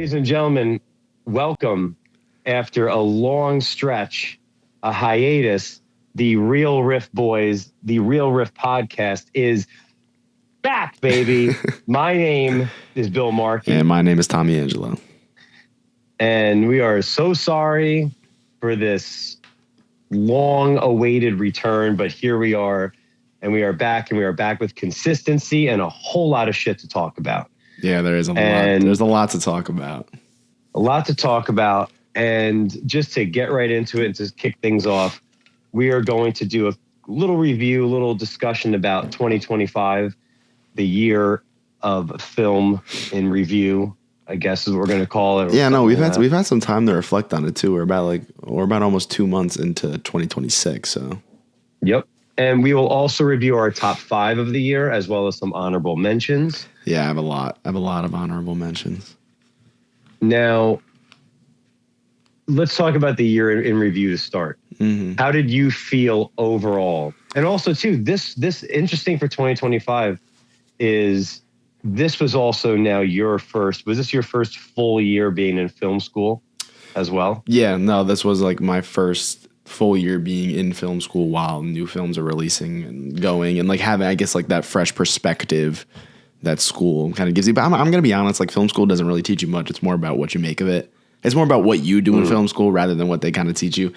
Ladies and gentlemen, welcome after a long stretch, a hiatus. The Real Riff Boys, the Real Riff podcast is back, baby. My name is Bill Markey. And my name is Tommy Angelo. And we are so sorry for this long-awaited return, but here we are, and we are back, and we are back with consistency and a whole lot of shit to talk about. Yeah, there is a lot. There's a lot to talk about. A lot to talk about. And just to get right into it and to kick things off, we are going to do a little review, a little discussion about 2025, the year of film in review, I guess is what we're going to call it. Yeah, no, we've had some time to reflect on it too. We're about almost 2 months into 2026. So, yep. And we will also review our top 5 of the year, as well as some honorable mentions. Yeah, I have a lot of honorable mentions. Now, let's talk about the year in review to start. Mm-hmm. How did you feel overall? And also, too, this interesting for 2025 is this was also now was this your first full year being in film school as well? Yeah, no, this was like my first full year being in film school while new films are releasing and going and like having, I guess, like that fresh perspective that school kind of gives you. But I'm going to be honest, like film school doesn't really teach you much. It's more about what you make of it. It's more about what you do in film school rather than what they kind of teach you.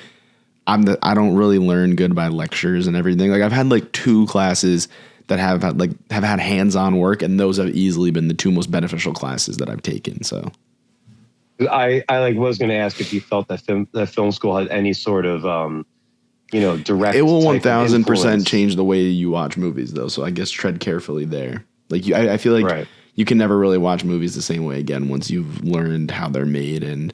I don't really learn good by lectures and everything. Like I've had like 2 classes that have had hands-on work, and those have easily been the 2 most beneficial classes that I've taken. So I was going to ask if you felt that film school had any sort of direct. It will 1000% change the way you watch movies, though. So I guess tread carefully there. Like I feel like you can never really watch movies the same way again once you've learned how they're made and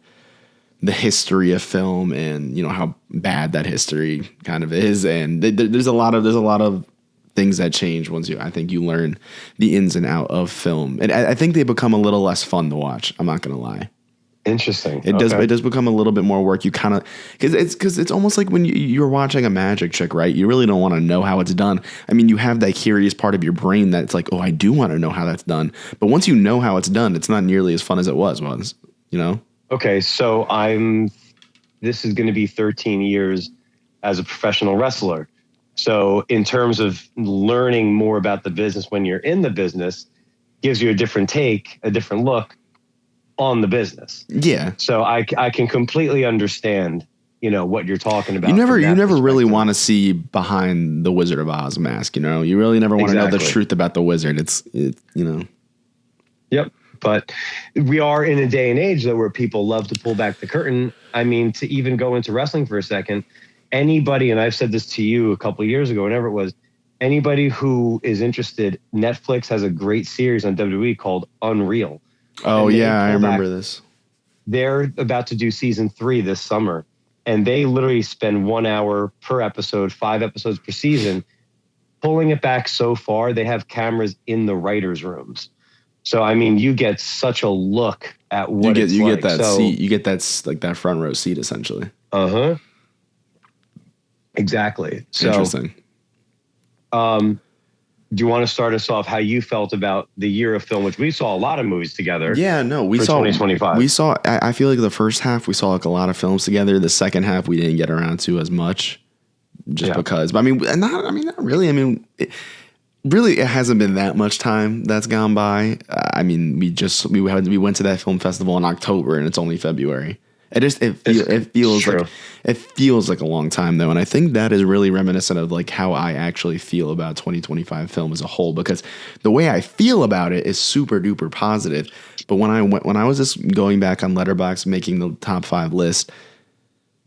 the history of film and how bad that history kind of is. And there's a lot of things that change once I think you learn the ins and out of film. And I think they become a little less fun to watch. I'm not going to lie. Interesting. It does become a little bit more work. You kind of because it's almost like when you're watching a magic trick, right? You really don't want to know how it's done. I mean, you have that curious part of your brain that's like, oh, I do want to know how that's done. But once you know how it's done, it's not nearly as fun as it was. Okay, so this is going to be 13 years as a professional wrestler. So in terms of learning more about the business when you're in the business, gives you a different take, a different look on the business. Yeah. So I can completely understand, what you're talking about. You never really want to see behind the Wizard of Oz mask, You really never want to know the truth about the wizard. It's Yep. But we are in a day and age, though, where people love to pull back the curtain. I mean, to even go into wrestling for a second, anybody, and I've said this to you a couple of years ago, whenever it was, anybody who is interested, Netflix has a great series on WWE called Unreal. Oh, yeah, I remember this. They're about to do season 3 this summer, and they literally spend 1 hour per episode, 5 episodes per season, pulling it back so far. They have cameras in the writers' rooms. So, I mean, you get such a look at what it's like. You get that seat. You get that front row seat, essentially. Uh-huh. Exactly. So, interesting. Do you want to start us off how you felt about the year of film, which we saw a lot of movies together? Yeah, no, we saw 2025. I feel like the first half we saw like a lot of films together. The second half we didn't get around to as much, because. But not really. I mean, it hasn't been that much time that's gone by. I mean, we went to that film festival in October and it's only February. It feels like a long time though, and I think that is really reminiscent of like how I actually feel about 2025 film as a whole, because the way I feel about it is super duper positive. But when I was just going back on Letterboxd making the top 5 list,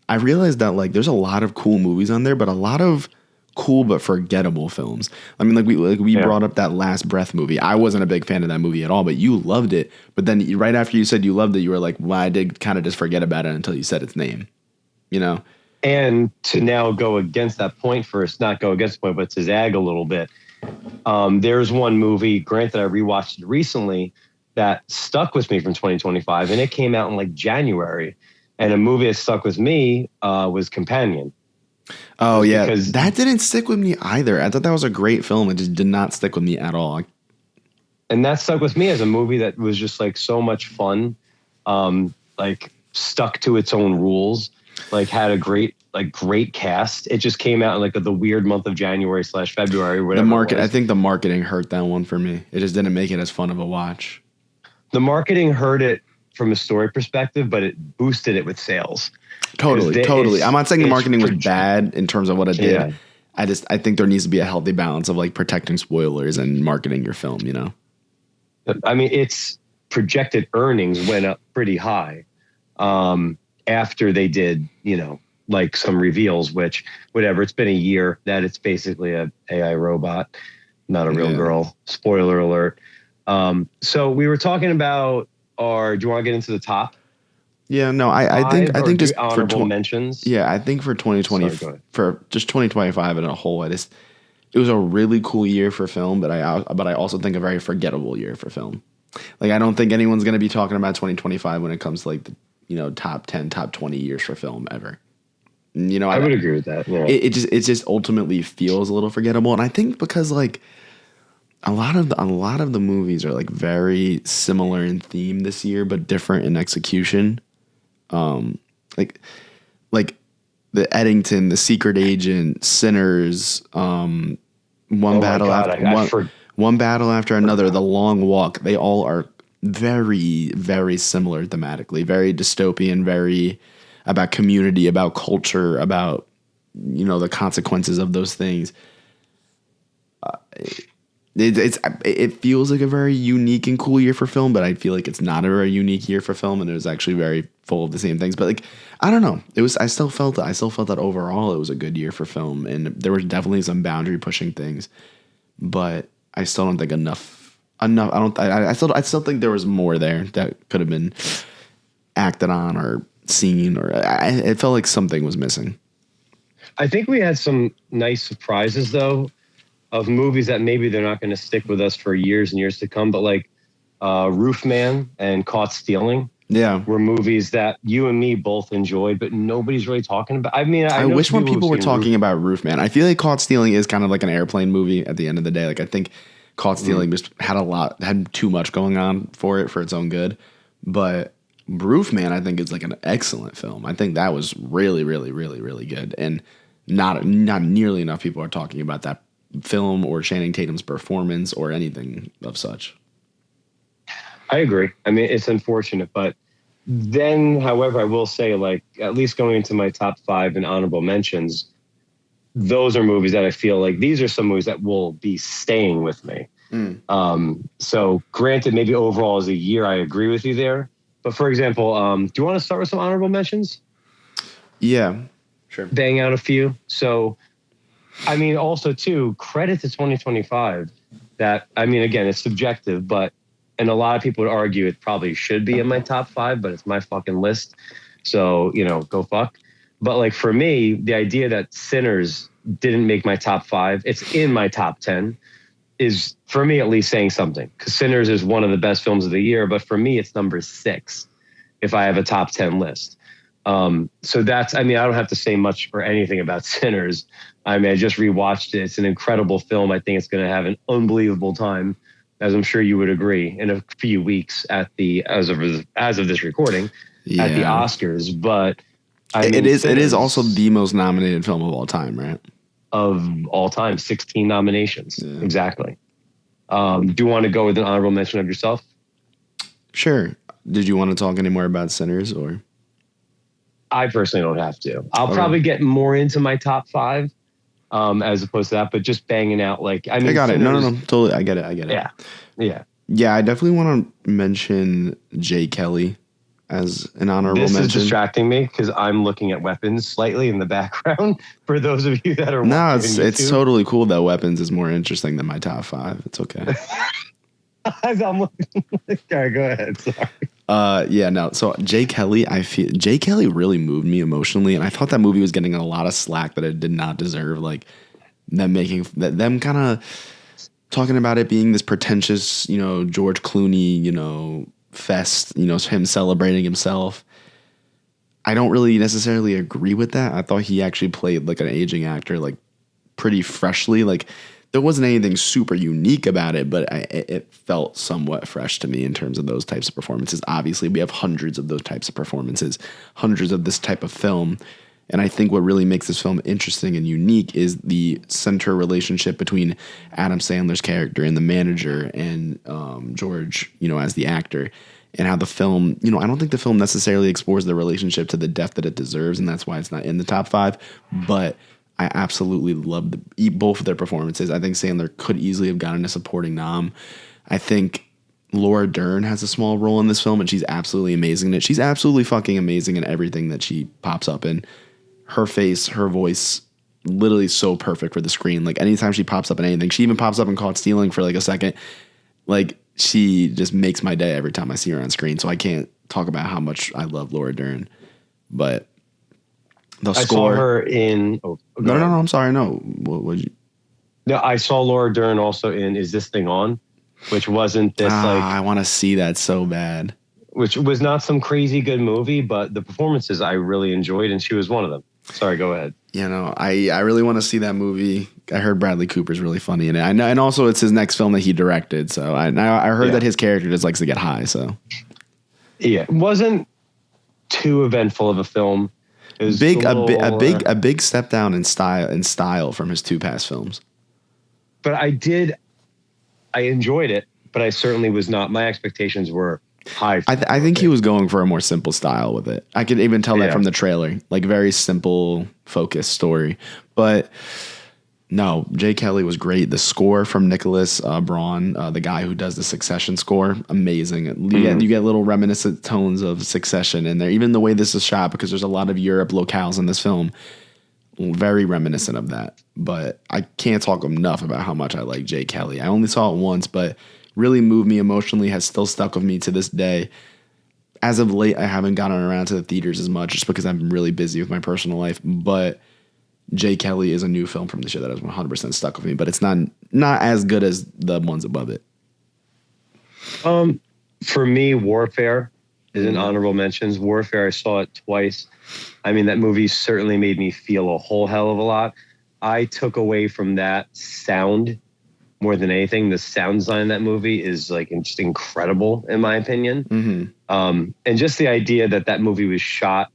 I realized that like there's a lot of cool movies on there, but a lot of cool but forgettable films. I mean, we brought up that Last Breath movie. I wasn't a big fan of that movie at all, but you loved it. But then right after you said you loved it, you were like, well, I did kind of just forget about it until you said its name, And to now go against that point first, not go against the point, but to zag a little bit. There's one movie, granted I rewatched it recently, that stuck with me from 2025, and it came out in like January. And a movie that stuck with me was Companion. Oh, yeah. That didn't stick with me either. I thought that was a great film. It just did not stick with me at all. And that stuck with me as a movie that was just like so much fun. like stuck to its own rules, like had a great cast. It just came out in like the weird month of January/February, whatever. The market, I think the marketing hurt that one for me. It just didn't make it as fun of a watch. The marketing hurt it from a story perspective, but it boosted it with sales. Totally. I'm not saying the marketing was bad in terms of what it did. Yeah. I think there needs to be a healthy balance of like protecting spoilers and marketing your film, you know? I mean, its projected earnings went up pretty high after they did, you know, like some reveals, which whatever, it's been a year that it's basically a AI robot, not a real girl. Spoiler alert. So we were talking about do you want to get into the top? Yeah, no, I think just honorable mentions. Yeah, I think for 2020, for just 2025 in a whole, it was a really cool year for film, but I also think a very forgettable year for film. Like, I don't think anyone's going to be talking about 2025 when it comes to like the, you know, top 10, top 20 years for film ever. You know, I would agree with that. Yeah. It just ultimately feels a little forgettable, and I think because like a lot of the movies are like very similar in theme this year, but different in execution. Like the Eddington, the Secret Agent, Sinners, One Battle After Another, The Long Walk. They all are very, very similar thematically, very dystopian, very about community, about culture, about, you know, the consequences of those things. It feels like a very unique and cool year for film, but I feel like it's not a very unique year for film, and it was actually very full of the same things. But like, I don't know, I still felt that overall it was a good year for film, and there were definitely some boundary pushing things, but I still don't think enough. I still think there was more there that could have been acted on or seen, or it felt like something was missing. I think we had some nice surprises though, of movies that maybe they're not going to stick with us for years and years to come, but like Roof Man and Caught Stealing were movies that you and me both enjoyed, but nobody's really talking about. I mean, I wish more people were talking about Roof Man. I feel like Caught Stealing is kind of like an airplane movie at the end of the day. Like, I think Caught Stealing just had too much going on for its own good. But Roof Man, I think, is like an excellent film. I think that was really, really, really, really good. And not nearly enough people are talking about that film or Channing Tatum's performance or anything of such. I agree. I mean, it's unfortunate, but then, however, I will say, like, at least going into my top 5 and honorable mentions, those are movies that I feel like these are some movies that will be staying with me. So granted, maybe overall as a year, I agree with you there. But for example, do you want to start with some honorable mentions? Yeah, sure. Bang out a few. So, I mean, also, too, credit to 2025 that, I mean, again, it's subjective, and a lot of people would argue it probably should be in my top 5, but it's my fucking list. So, you know, go fuck. But like for me, the idea that Sinners didn't make my top 5, it's in my top 10, is for me at least saying something. Because Sinners is one of the best films of the year, but for me, it's number 6 if I have a top 10 list. So that's, I mean, I don't have to say much or anything about Sinners. I mean, I just rewatched it. It's an incredible film. I think it's going to have an unbelievable time, as I'm sure you would agree, in a few weeks at as of this recording, at the Oscars. But I mean, it is also the most nominated film of all time, right? Of all time, 16 nominations. Yeah. Exactly. Do you want to go with an honorable mention of yourself? Sure. Did you want to talk any more about Sinners, or? I personally don't have to. I'll probably get more into my top 5 as opposed to that, but just banging out like, I mean, I got it. No, totally. I get it. Yeah. I definitely want to mention Jay Kelly as an honorable mention. This is distracting me because I'm looking at Weapons slightly in the background for those of you that are watching. No, it's totally cool that Weapons is more interesting than my top 5. It's okay. I'm looking. Sorry, go ahead. Sorry. So Jay Kelly, Jay Kelly really moved me emotionally, and I thought that movie was getting a lot of slack that it did not deserve. Like them kind of talking about it being this pretentious, you know, George Clooney, you know, fest, you know, him celebrating himself. I don't really necessarily agree with that. I thought he actually played like an aging actor, like pretty freshly. Like there wasn't anything super unique about it, but it felt somewhat fresh to me in terms of those types of performances. Obviously, we have hundreds of those types of performances, hundreds of this type of film. And I think what really makes this film interesting and unique is the center relationship between Adam Sandler's character and the manager and George, as the actor, and how the film, I don't think the film necessarily explores the relationship to the depth that it deserves, and that's why it's not in the top 5. But I absolutely loved both of their performances. I think Sandler could easily have gotten a supporting nom. I think Laura Dern has a small role in this film, and she's absolutely amazing in it. She's absolutely fucking amazing in everything that she pops up in. Her face, her voice, literally so perfect for the screen. Like, anytime she pops up in anything, she even pops up in Caught Stealing for like a second. Like, she just makes my day every time I see her on screen. So I can't talk about how much I love Laura Dern. But the score. I saw her in. No, I'm sorry. No. What you? No, I saw Laura Dern also in Is This Thing On? Which wasn't this I want to see that so bad. Which was not some crazy good movie, but the performances I really enjoyed, and she was one of them. Sorry, go ahead. I really want to see that movie. I heard Bradley Cooper's really funny in it. I know, and also it's his next film that he directed. So I heard that his character just likes to get high. So yeah, it wasn't too eventful of a film. It was a big step down in style from his 2 past films. But I enjoyed it, but I certainly was not. My expectations were high. I think he was going for a more simple style with it. I could even tell that from the trailer, like very simple, focused story. But no, Jay Kelly was great. The score from Nicholas Braun, the guy who does the Succession score, amazing. You get little reminiscent tones of Succession in there. Even the way this is shot, because there's a lot of Europe locales in this film, very reminiscent of that. But I can't talk enough about how much I like Jay Kelly. I only saw it once, but really moved me emotionally, has still stuck with me to this day. As of late, I haven't gotten around to the theaters as much just because I'm really busy with my personal life. But Jay Kelly is a new film from this year that has 100% stuck with me, but it's not as good as the ones above it. For me, Warfare is an honorable mentions. Warfare, I saw it twice. I mean, that movie certainly made me feel a whole hell of a lot. I took away from that sound more than anything. The sound design in that movie is like just incredible, in my opinion. Mm-hmm. And just the idea that movie was shot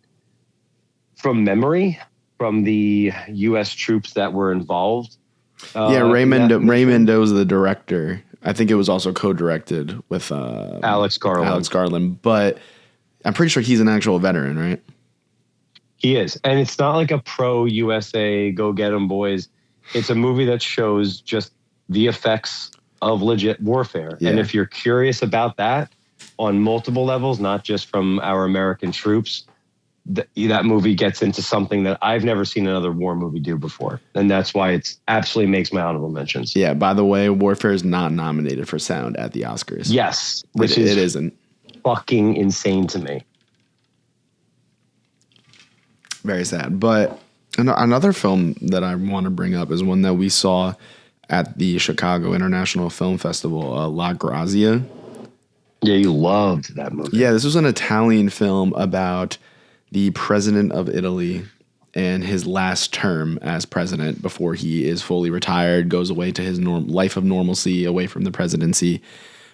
from memory from the U.S. troops that were involved. Raymond Doe's the director. I think it was also co-directed with Alex Garland, but I'm pretty sure he's an actual veteran, right? He is. And it's not like a pro-USA, go get 'em boys. It's a movie that shows just the effects of legit warfare. Yeah. And if you're curious about that on multiple levels, not just from our American troops, that movie gets into something that I've never seen another war movie do before. And that's why it's absolutely makes my honorable mentions. Yeah, by the way, Warfare is not nominated for sound at the Oscars. Yes. It isn't. Fucking insane to me. Very sad. But another film that I want to bring up is one that we saw at the Chicago International Film Festival, La Grazia. Yeah, you loved that movie. Yeah, this was an Italian film about the president of Italy and his last term as president before he is fully retired, goes away to his life of normalcy, away from the presidency.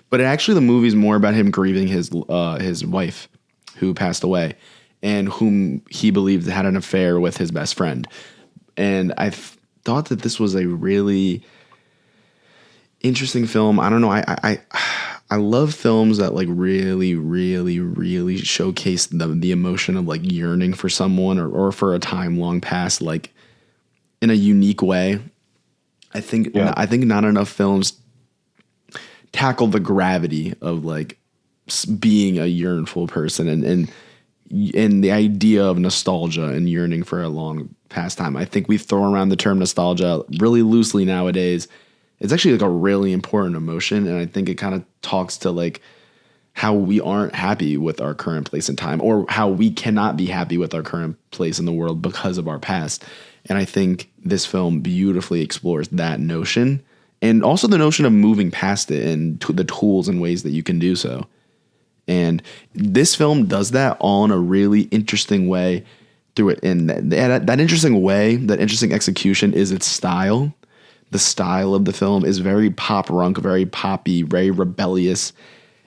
But the movie's more about him grieving his wife who passed away and whom he believed had an affair with his best friend. And I thought that this was a really interesting film. I don't know. I love films that like really, really, really showcase the emotion of like yearning for someone or for a time long past, like in a unique way. I think not enough films tackle the gravity of like being a yearnful person and the idea of nostalgia and yearning for a long past time. I think we throw around the term nostalgia really loosely nowadays. It's actually like a really important emotion, and I think it kind of talks to like how we aren't happy with our current place in time, or how we cannot be happy with our current place in the world because of our past. And I think this film beautifully explores that notion, and also the notion of moving past it and the tools and ways that you can do so. And this film does that all in a really interesting way through it. And that interesting way, that interesting execution is its style. the style of the film is very pop punk, very poppy, very rebellious.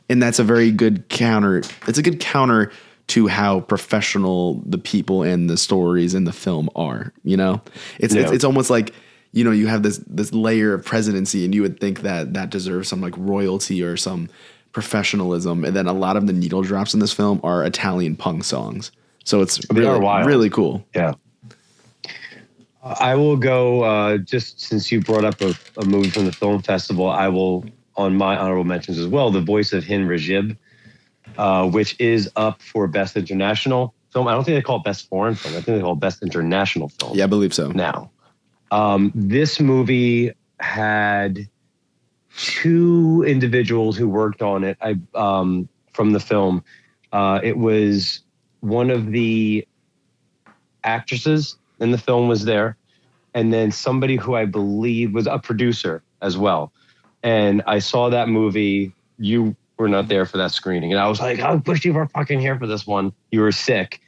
And that's a very good counter. It's a good counter to how professional the people and the stories in the film are, you know? It's almost like, you know, you have this layer of presidency and you would think that deserves some like royalty or some professionalism. And then a lot of the needle drops in this film are Italian punk songs. So it's really cool. Yeah. I will go, just since you brought up a movie from the film festival, I will, on my honorable mentions as well, The Voice of Hind Rajib, which is up for Best International Film. I don't think they call it Best Foreign Film. I think they call it Best International Film. Yeah, I believe so. Now, this movie had two individuals who worked on it from the film. It was one of the actresses in the film was there, and then somebody who I believe was a producer as well. And I saw that movie. You were not there for that screening, and I was like, I wish you were fucking here for this one. You were sick,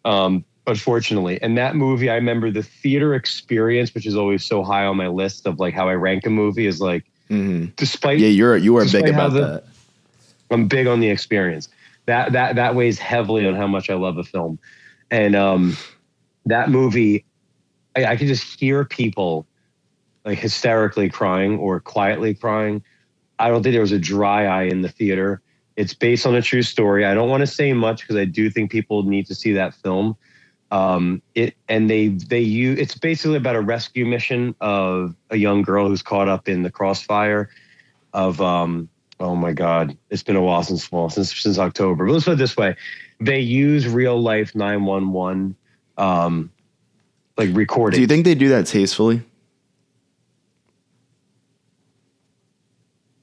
unfortunately. And that movie, I remember the theater experience, which is always so high on my list of like how I rank a movie, is like, despite you are big about that. I'm big on the experience. That weighs heavily on how much I love a film, and that movie, I could just hear people like hysterically crying or quietly crying. I don't think there was a dry eye in the theater. It's based on a true story. I don't want to say much because I do think people need to see that film. It's basically about a rescue mission of a young girl who's caught up in the crossfire of oh my God, it's been a while since October. But let's put it this way: they use real life 911 like recording. Do you think they do that tastefully?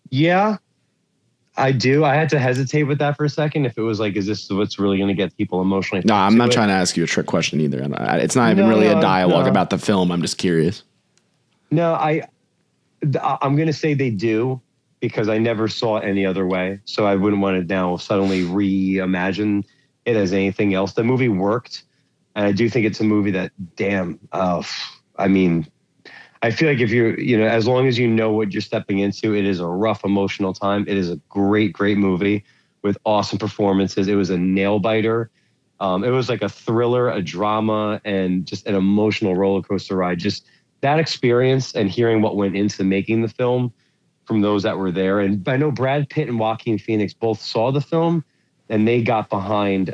Yeah, I do. I had to hesitate with that for a second. If it was like, is this what's really going to get people emotionally? No, I'm not trying to ask you a trick question either. It's not even really a dialogue about the film. I'm just curious. No, I'm going to say they do because I never saw it any other way. So I wouldn't want to now suddenly reimagine it as anything else. The movie worked. And I do think it's a movie that, I mean, I feel like if as long as you know what you're stepping into, it is a rough emotional time. It is a great, great movie with awesome performances. It was a nail biter. It was like a thriller, a drama, and just an emotional roller coaster ride. Just that experience and hearing what went into making the film from those that were there. And I know Brad Pitt and Joaquin Phoenix both saw the film and they got behind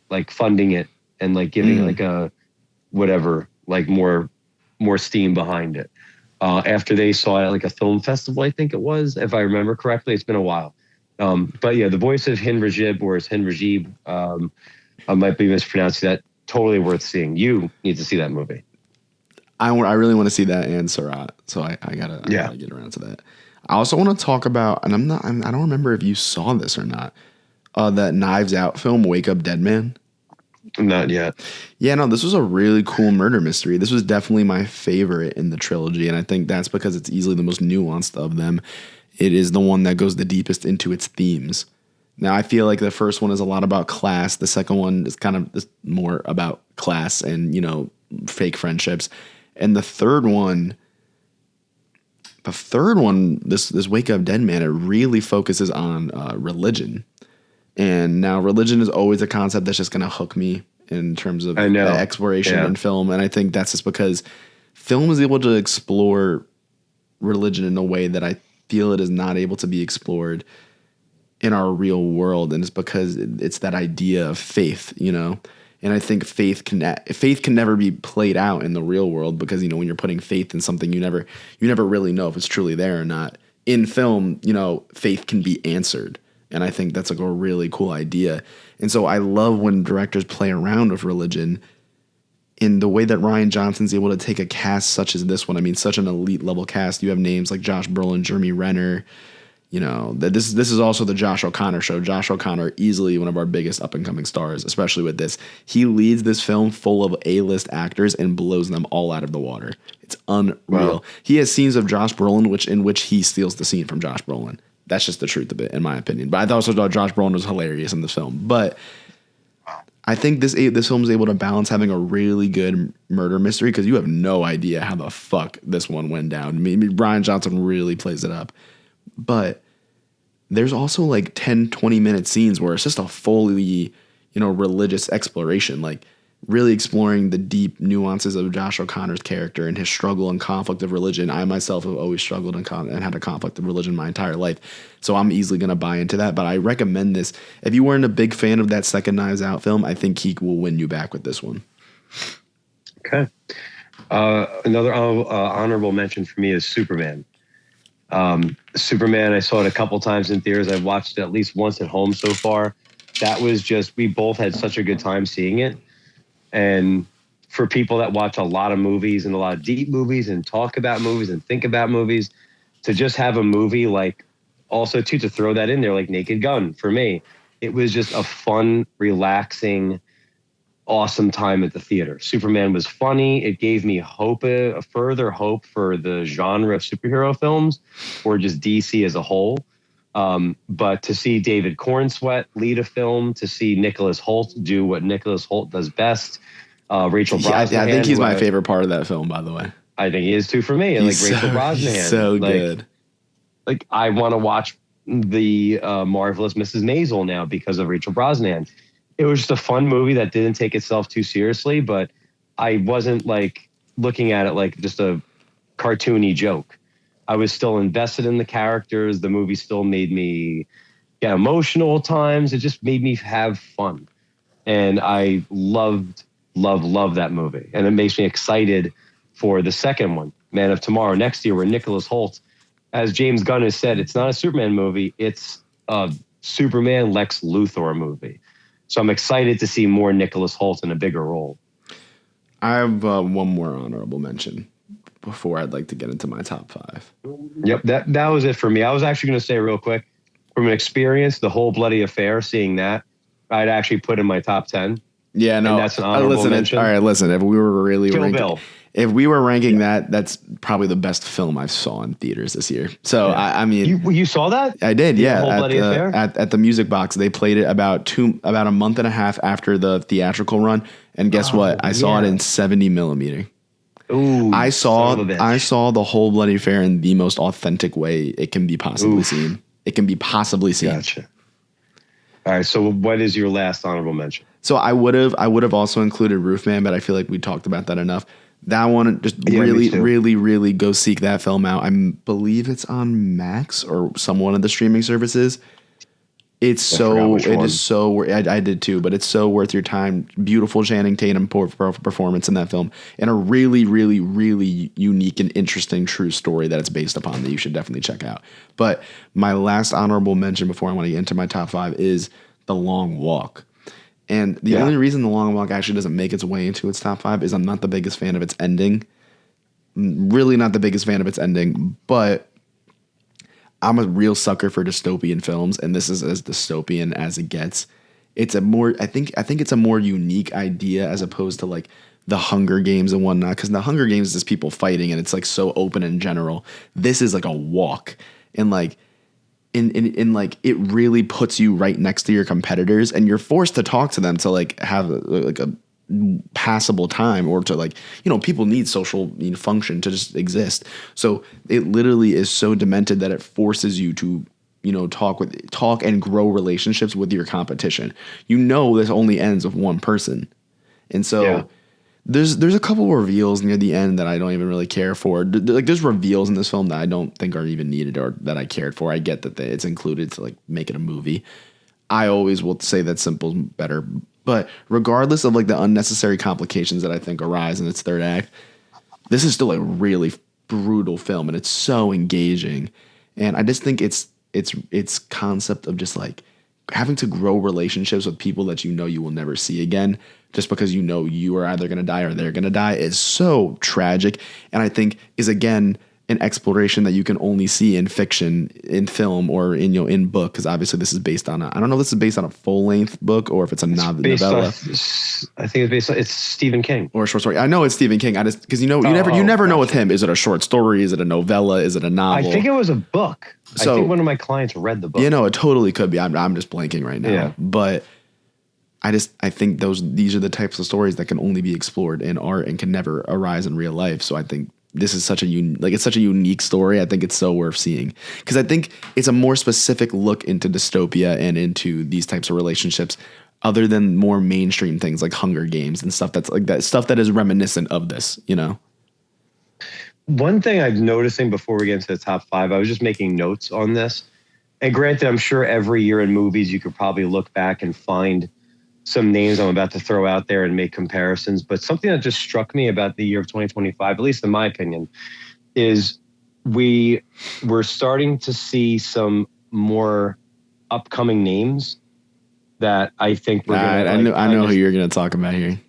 like funding it and like giving like a whatever, like more steam behind it. After they saw it at like a film festival, I think it was, if I remember correctly. It's been a while. But yeah, The Voice of Hind Rajib, or Hind Rajib, I might be mispronouncing that. Totally worth seeing. You need to see that movie. I really want to see that and Sarat, so I gotta get around to that. I also want to talk about, and I don't remember if you saw this or not, that Knives Out film, Wake Up Dead Man. Not yet. Yeah, no, this was a really cool murder mystery. This was definitely my favorite in the trilogy, and I think that's because it's easily the most nuanced of them. It is the one that goes the deepest into its themes. Now, I feel like the first one is a lot about class. The second one is kind of more about class and, fake friendships. And the third one, this Wake Up Dead Man, it really focuses on religion. And now religion is always a concept that's just going to hook me in terms of the exploration in film. And I think that's just because film is able to explore religion in a way that I feel it is not able to be explored in our real world. And it's because it's that idea of faith, And I think faith can never be played out in the real world because, when you're putting faith in something, you never really know if it's truly there or not. In film, faith can be answered. And I think that's like a really cool idea. And so I love when directors play around with religion in the way that Rian Johnson's able to take a cast such as this one. I mean, such an elite level cast. You have names like Josh Brolin, Jeremy Renner. This is also the Josh O'Connor show. Josh O'Connor, easily one of our biggest up and coming stars, especially with this. He leads this film full of A-list actors and blows them all out of the water. It's unreal. Wow. He has scenes of Josh Brolin in which he steals the scene from Josh Brolin. That's just the truth of it, in my opinion. But I also thought Josh Brolin was hilarious in this film. But I think this film is able to balance having a really good murder mystery because you have no idea how the fuck this one went down. I mean, Brian Johnson really plays it up. But there's also like 10, 20-minute scenes where it's just a fully, religious exploration, like really exploring the deep nuances of Josh O'Connor's character and his struggle and conflict of religion. I myself have always struggled and had a conflict of religion my entire life. So I'm easily going to buy into that. But I recommend this. If you weren't a big fan of that second Knives Out film, I think he will win you back with this one. Okay. Another honorable mention for me is Superman. Superman, I saw it a couple times in theaters. I've watched it at least once at home so far. That was just, we both had such a good time seeing it. And for people that watch a lot of movies and a lot of deep movies and talk about movies and think about movies, to just have a movie like, also too, to throw that in there, like Naked Gun, for me, it was just a fun, relaxing, awesome time at the theater. Superman was funny. It gave me hope, a further hope for the genre of superhero films or just DC as a whole. But to see David Cornsweet lead a film, to see Nicholas Hoult do what Nicholas Hoult does best, Rachel Brosnahan. I think he's my favorite part of that film, by the way. I think he is too for me. And like Rachel Brosnahan. He's so good. Like I want to watch the Marvelous Mrs. Maisel now because of Rachel Brosnahan. It was just a fun movie that didn't take itself too seriously, but I wasn't like looking at it like just a cartoony joke. I was still invested in the characters. The movie still made me get emotional at times. It just made me have fun. And I loved that movie. And it makes me excited for the second one, Man of Tomorrow, next year, where Nicholas Hoult, as James Gunn has said, it's not a Superman movie. It's a Superman Lex Luthor movie. So I'm excited to see more Nicholas Hoult in a bigger role. I have one more honorable mention before I'd like to get into my top 5. Yep, that was it for me. I was actually going to say real quick, from an experience, The Whole Bloody Affair, seeing that, I'd actually put in my top 10. Yeah, no. And that's an honorable mention. All right, listen, if we were really Kill Bill. ranking that, that's probably the best film I saw in theaters this year. So, yeah. I mean... You saw that? I did, yeah. Whole Bloody Affair? At the Music Box. They played it about a month and a half after the theatrical run. And guess what? I saw it in 70 millimeter. Ooh, I saw The Whole Bloody Affair in the most authentic way it can be possibly seen. It can be possibly seen. Gotcha. All right, so what is your last honorable mention? So I would have also included Roofman, but I feel like we talked about that enough. That one, just really go seek that film out. I believe it's on Max or some one of the streaming services. I did too, but it's so worth your time. Beautiful Channing Tatum performance in that film, and a really, really, really unique and interesting true story that it's based upon that you should definitely check out. But my last honorable mention before I want to get into my top 5 is The Long Walk. And the only reason The Long Walk actually doesn't make its way into its top 5 is I'm not the biggest fan of its ending. Really not the biggest fan of its ending, but I'm a real sucker for dystopian films, and this is as dystopian as it gets. It's a more, I think it's a more unique idea as opposed to like the Hunger Games and whatnot, because the Hunger Games is just people fighting and it's like so open in general. This is like a walk, and like in like it really puts you right next to your competitors, and you're forced to talk to them to like have like a passable time, or to like, people need social function to just exist. So it literally is so demented that it forces you to talk and grow relationships with your competition. This only ends with one person, and so there's a couple reveals near the end that I don't even really care for. Like there's reveals in this film that I don't think are even needed or that I cared for. I get that it's included to like make it a movie. I always will say that simple's better. But regardless of like the unnecessary complications that I think arise in its third act, this is still a really brutal film, and it's so engaging. And I just think its concept of just like having to grow relationships with people that you will never see again, just because you are either going to die or they're going to die, is so tragic. And I think is again an exploration that you can only see in fiction, in film, or in book, because obviously this is based on I don't know if this is based on a full-length book or if it's a novella. I think it's Stephen King. Or a short story. I know it's Stephen King. I just because you never know with him. Is it a short story? Is it a novella? Is it a novel? I think it was a book. So, I think one of my clients read the book. It totally could be. I'm just blanking right now. Yeah. But I think these are the types of stories that can only be explored in art and can never arise in real life. So I think this is it's such a unique story. I think it's so worth seeing because I think it's a more specific look into dystopia and into these types of relationships, other than more mainstream things like Hunger Games and stuff that's like that stuff that is reminiscent of this. One thing I'm noticing before we get into the top 5, I was just making notes on this. And granted, I'm sure every year in movies you could probably look back and find some names I'm about to throw out there and make comparisons. But something that just struck me about the year of 2025, at least in my opinion, is we're starting to see some more upcoming names that I think we're going to. I know who you're going to talk about here.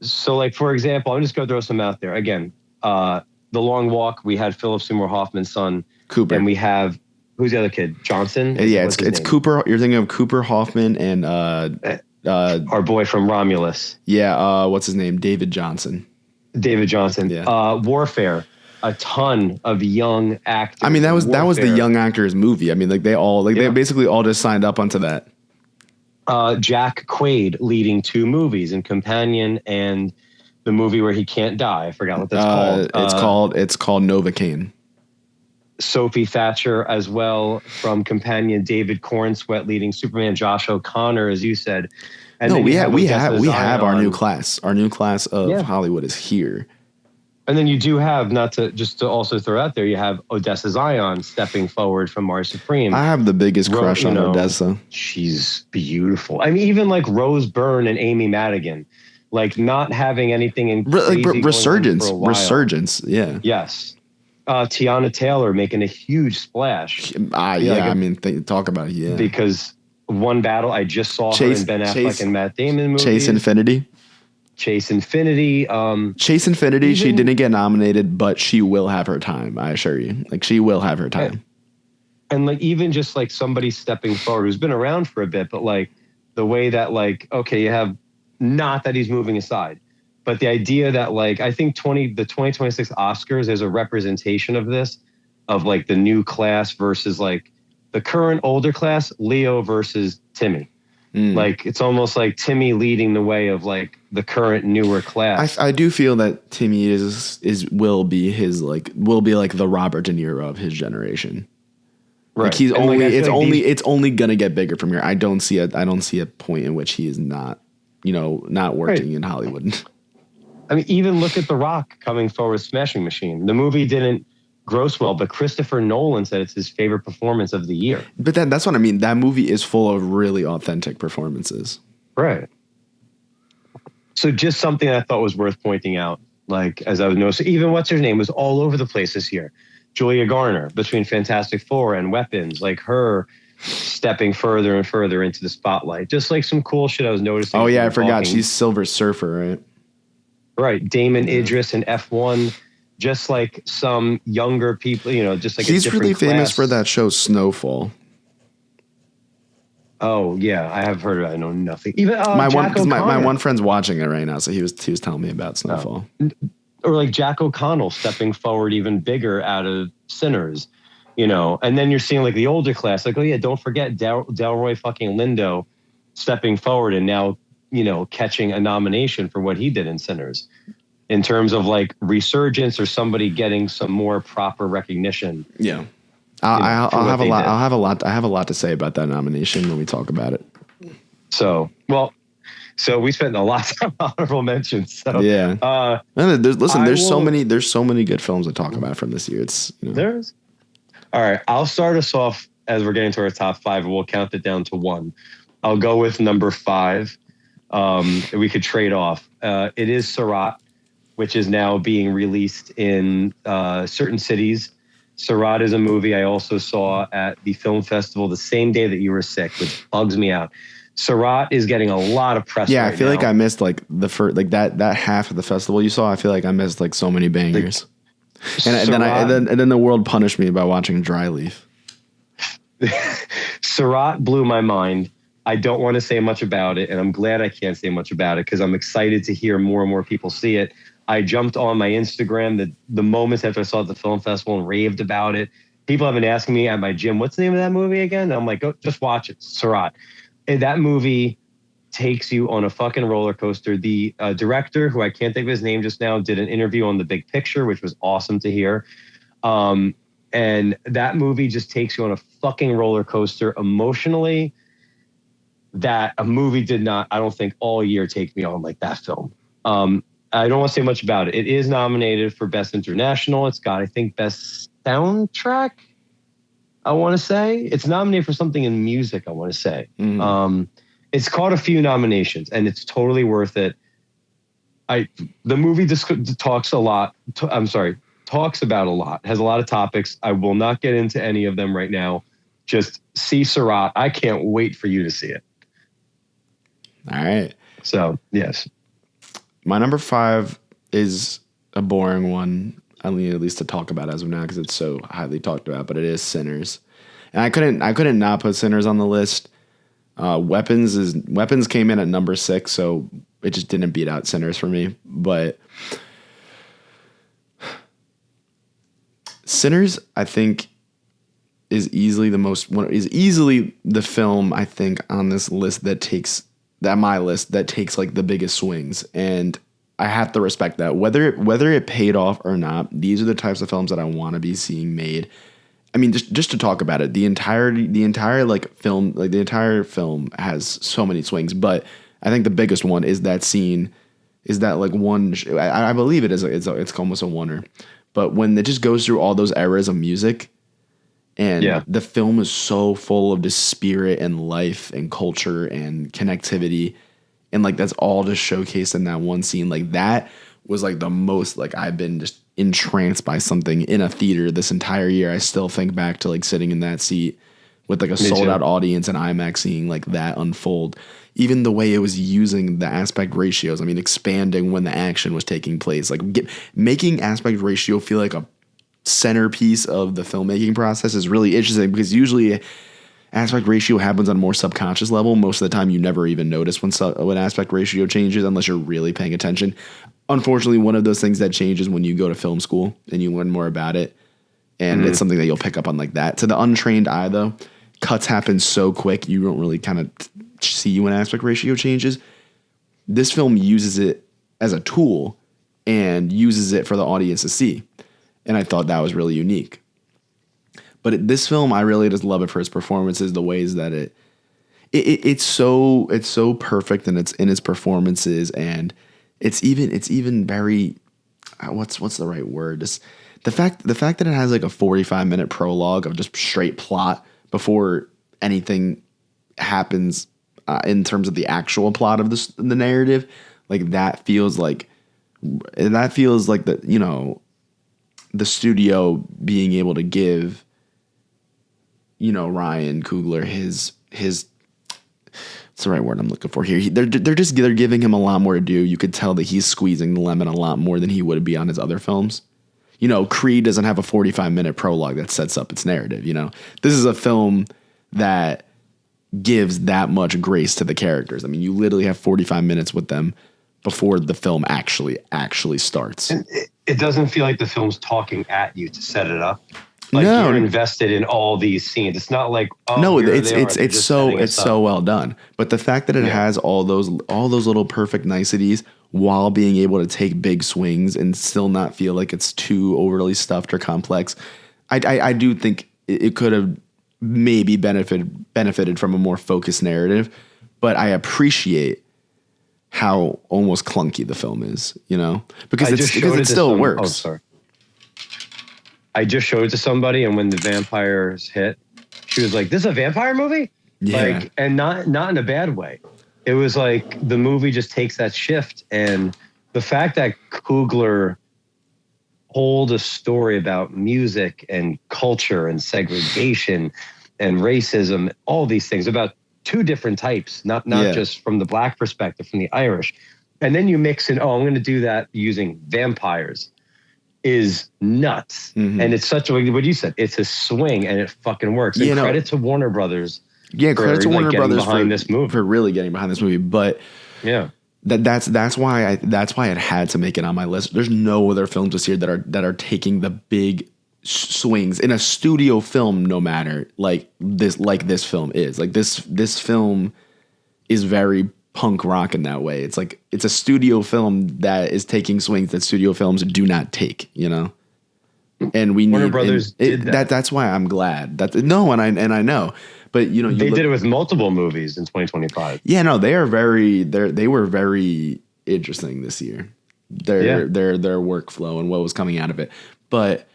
So, like, for example, I'm just going to throw some out there. Again, The Long Walk, we had Philip Seymour Hoffman's son. Cooper. And we have, who's the other kid? Johnson? Yeah, it's Cooper. You're thinking of Cooper Hoffman and our boy from Romulus. Yeah, what's his name? David Johnson. Yeah. Warfare. A ton of young actors. I mean, that was the young actors movie. I mean, like they basically all just signed up onto that. Jack Quaid leading 2 movies in Companion and the movie where he can't die. I forgot what that's called. It's called Novocaine. Sophie Thatcher as well from Companion. David Cornsweet leading Superman. Josh O'Connor, as you said. And no, we have our new class. Our new class of Hollywood is here. And then you do have, not to just to also throw out there, you have Odessa Zion stepping forward from Mars Supreme. I have the biggest crush on Odessa. She's beautiful. I mean, even like Rose Byrne and Amy Madigan, like not having anything in resurgence. Yeah. Yes. Tiana Taylor making a huge splash. Talk about it. Yeah. Because One Battle, I just saw her in Ben Affleck and Matt Damon movies. Chase Infinity. Chase Infinity, she didn't get nominated, but she will have her time. I assure you. Like, she will have her time. And like, even just like somebody stepping forward who's been around for a bit, but like the way that like, okay, you have, not that he's moving aside, but the idea that like, I think the 2026 Oscars, there's a representation of this, of like the new class versus like the current older class, Leo versus Timmy. Like, it's almost like Timmy leading the way of like the current newer class. I do feel that Timmy will be like the Robert De Niro of his generation. Right. Like it's only gonna get bigger from here. I don't see a point in which he is not working in Hollywood. I mean, even look at The Rock coming forward with Smashing Machine. The movie didn't gross well, but Christopher Nolan said it's his favorite performance of the year. But that's what I mean. That movie is full of really authentic performances. Right. So just something I thought was worth pointing out, like, as I was noticing, even what's her name was all over the place this year. Julia Garner, between Fantastic Four and Weapons, like her stepping further and further into the spotlight. Just like some cool shit I was noticing. Oh yeah, I forgot. She's Silver Surfer, right? Right. Damon Idris in F1. Just like some younger people, just like he's really famous for that show Snowfall. Oh yeah, I have heard of it. I know nothing. Even my one friend's watching it right now, so he was telling me about Snowfall. Or like Jack O'Connell stepping forward even bigger out of Sinners, and then you're seeing like the older class, like, oh yeah, don't forget Delroy fucking Lindo stepping forward and now catching a nomination for what he did in Sinners. In terms of like resurgence or somebody getting some more proper recognition. Yeah. I'll have a lot to say about that nomination when we talk about it. So we spent a lot of honorable mentions. So yeah. There's so many good films to talk about from this year. It's There's. All right. I'll start us off as we're getting to our top 5 and we'll count it down to 1. I'll go with number 5. We could trade off. It is Surat, which is now being released in certain cities. Surat is a movie I also saw at the film festival the same day that you were sick, which bugs me out. Surat is getting a lot of press. Yeah, I feel like I missed like the first, like that half of the festival you saw. I feel like I missed like so many bangers. And then the world punished me by watching Dry Leaf. Surat blew my mind. I don't want to say much about it, and I'm glad I can't say much about it because I'm excited to hear more and more people see it. I jumped on my Instagram the moments after I saw it at the film festival and raved about it. People have been asking me at my gym, what's the name of that movie again? And I'm like, oh, just watch it, Surat. And that movie takes you on a fucking roller coaster. The director, who I can't think of his name just now, did an interview on The Big Picture, which was awesome to hear. And that movie just takes you on a fucking roller coaster emotionally that a movie did not, I don't think, all year take me on like that film. I don't want to say much about it. It is nominated for Best International. It's got, I think, Best Soundtrack, I want to say. It's nominated for something in music, I want to say. It's caught a few nominations, and it's totally worth it. The movie talks about a lot, has a lot of topics. I will not get into any of them right now. Just see Seurat. I can't wait for you to see it. All right. So, yes. My number 5 is a boring one, at least to talk about as of now, because it's so highly talked about, but it is Sinners. And I couldn't not put Sinners on the list. Weapons came in at number 6, so it just didn't beat out Sinners for me. But Sinners, I think, is easily the film, I think, on this list that takes like the biggest swings, and I have to respect that. Whether it paid off or not, these are the types of films that I want to be seeing made. I mean, just to talk about it, the entire film has so many swings, but I think the biggest one is that scene, is that like one. I believe it is. It's almost a wonder, but when it just goes through all those eras of music, and the film is so full of just spirit and life and culture and connectivity, and like that's all just showcased in that one scene. Like that was like the most, like I've been just entranced by something in a theater this entire year. I still think back to like sitting in that seat with like a sold out audience and IMAX, seeing like that unfold. Even the way it was using the aspect ratios, I mean, expanding when the action was taking place, like making aspect ratio feel like a centerpiece of the filmmaking process is really interesting, because usually aspect ratio happens on a more subconscious level. Most of the time you never even notice when aspect ratio changes unless you're really paying attention. Unfortunately, one of those things that changes when you go to film school and you learn more about it, and it's something that you'll pick up on like that. To the untrained eye, though, cuts happen so quick you don't really kind of see when aspect ratio changes. This film uses it as a tool and uses it for the audience to see, and I thought that was really unique. But this film, I really just love it for its performances, the ways that it's so perfect in its performances, and it's even very what's the right word? Just the fact that it has like a 45-minute prologue of just straight plot before anything happens in terms of the actual plot of the narrative, like that feels like the, you know, the studio being able to give, you know, Ryan Coogler his what's the right word I'm looking for here? They're giving him a lot more to do. You could tell that he's squeezing the lemon a lot more than he would be on his other films. You know, Creed doesn't have a 45-minute prologue that sets up its narrative. You know, this is a film that gives that much grace to the characters. I mean, you literally have 45 minutes with them before the film actually starts. And it doesn't feel like the film's talking at you to set it up. Like you're invested in all these scenes. It's not like it's so well done. But the fact that it has all those little perfect niceties while being able to take big swings and still not feel like it's too overly stuffed or complex, I do think it could have maybe benefited from a more focused narrative. But I appreciate how almost clunky the film is, you know, because it still works. Oh, sorry. I just showed it to somebody, and when the vampires hit, she was like, "This is a vampire movie?" Yeah. Like, and not in a bad way. It was like the movie just takes that shift, and the fact that Coogler told a story about music and culture and segregation and racism, all these things about two different types, not just from the black perspective, from the Irish, and then you mix in, I'm going to do that using vampires, is nuts. And it's such a, what you said, it's a swing, and it fucking works. And credit to Warner Brothers. Yeah, credit to Warner Brothers for really getting behind this movie. But that's why it had to make it on my list. There's no other films this year that are taking the big swings in a studio film, no matter like this film is. Like this film is very punk rock in that way. It's like it's a studio film that is taking swings that studio films do not take, you know. And we Warner need Brothers did that. That's why I'm glad that I know, but you know they did it with multiple movies in 2025. Yeah, no, they were very interesting this year. Their workflow and what was coming out of it, but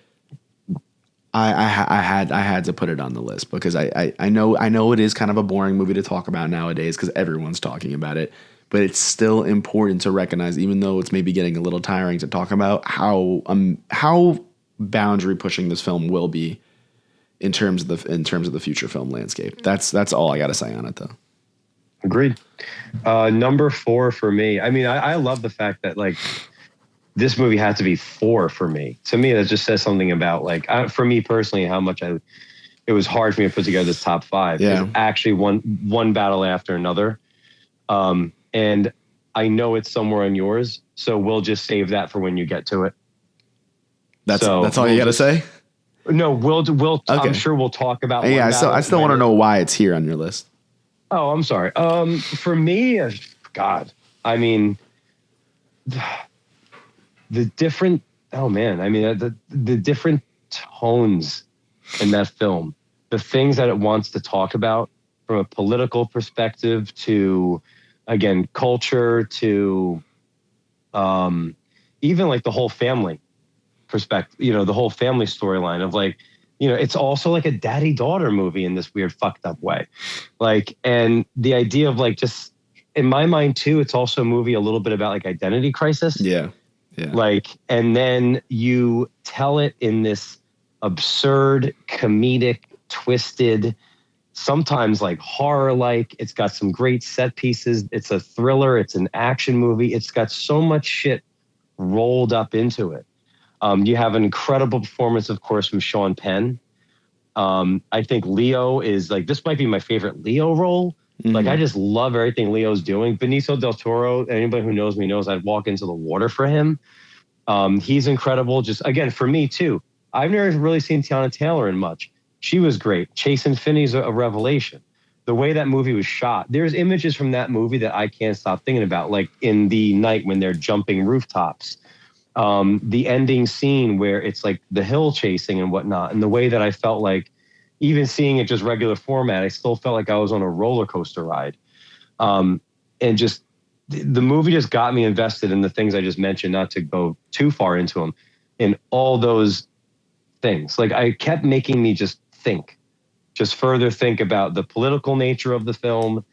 I had to put it on the list because I know it is kind of a boring movie to talk about nowadays because everyone's talking about it, but it's still important to recognize, even though it's maybe getting a little tiring to talk about, how boundary pushing this film will be in terms of the future film landscape. That's all I got to say on it, though. Agreed. Number 4 for me. I mean, I love the fact that like this movie had to be 4 for me. To me, that just says something about like for me personally how much it was hard for me to put together this top 5. Yeah. Actually, one battle after another, and I know it's somewhere on yours, so we'll just save that for when you get to it. That's all you got to say? No, we'll okay. I'm sure we'll talk about yeah, I still want to know why it's here on your list. Oh, I'm sorry. For me, God, I mean, the different, oh man, I mean, the different tones in that film, the things that it wants to talk about from a political perspective to, again, culture to even like the whole family perspective, you know, the whole family storyline of like, you know, it's also like a daddy-daughter movie in this weird fucked up way. Like, and the idea of like, just in my mind too, it's also a movie a little bit about like identity crisis. Yeah. Yeah. Like, and then you tell it in this absurd, comedic, twisted, sometimes like horror-like. It's got some great set pieces. It's a thriller. It's an action movie. It's got so much shit rolled up into it. You have an incredible performance, of course, from Sean Penn. I think Leo is like, this might be my favorite Leo role. Mm-hmm. Like, I just love everything Leo's doing. Benicio del Toro, anybody who knows me knows I'd walk into the water for him. He's incredible. Just, again, for me, too. I've never really seen Tiana Taylor in much. She was great. Chasing Finney's a revelation. The way that movie was shot. There's images from that movie that I can't stop thinking about, like in the night when they're jumping rooftops. The ending scene where it's like the hill chasing and whatnot, and the way that I felt like, even seeing it just regular format, I still felt like I was on a roller coaster ride. And just the movie just got me invested in the things I just mentioned, not to go too far into them, in all those things. Like, I kept making me just further think about the political nature of the film,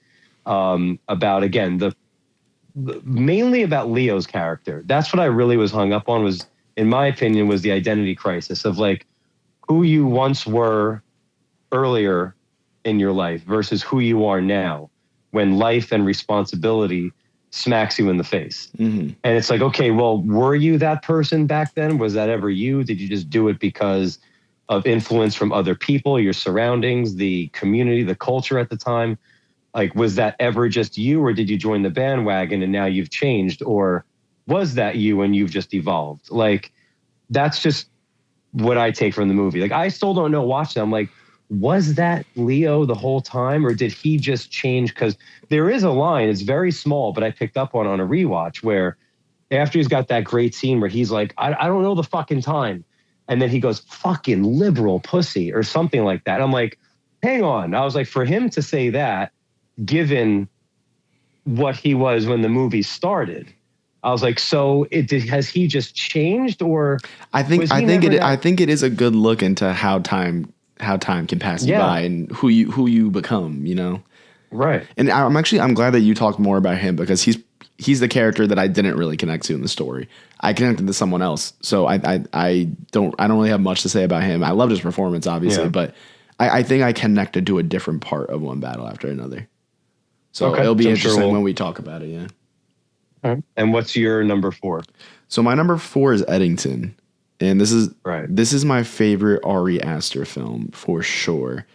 about, again, mainly about Leo's character. That's what I really was hung up on, was, in my opinion, was the identity crisis of like who you once were earlier in your life versus who you are now when life and responsibility smacks you in the face. Mm-hmm. And it's like, okay, well, were you that person back then? Was that ever you? Did you just do it because of influence from other people, your surroundings, the community, the culture at the time? Like, was that ever just you, or did you join the bandwagon and now you've changed? Or was that you and you've just evolved? Like, that's just what I take from the movie. Like, I still don't know watching it. I'm like, was that Leo the whole time, or did he just change? Because there is a line, it's very small, but I picked up on a rewatch, where after he's got that great scene where he's like, I don't know the fucking time. And then he goes, fucking liberal pussy, or something like that. I'm like, hang on. I was like, for him to say that, given what he was when the movie started, I was like, so has he just changed? Or I think it is a good look into how time can pass you by and who you become, you know? Right. And I'm glad that you talked more about him, because he's the character that I didn't really connect to in the story. I connected to someone else. So I don't really have much to say about him. I loved his performance, obviously, but I think I connected to a different part of one battle after another. So it'll be interesting when we talk about it, yeah. All right. And what's your number 4? So my number 4 is Eddington. And this is my favorite Ari Aster film for sure.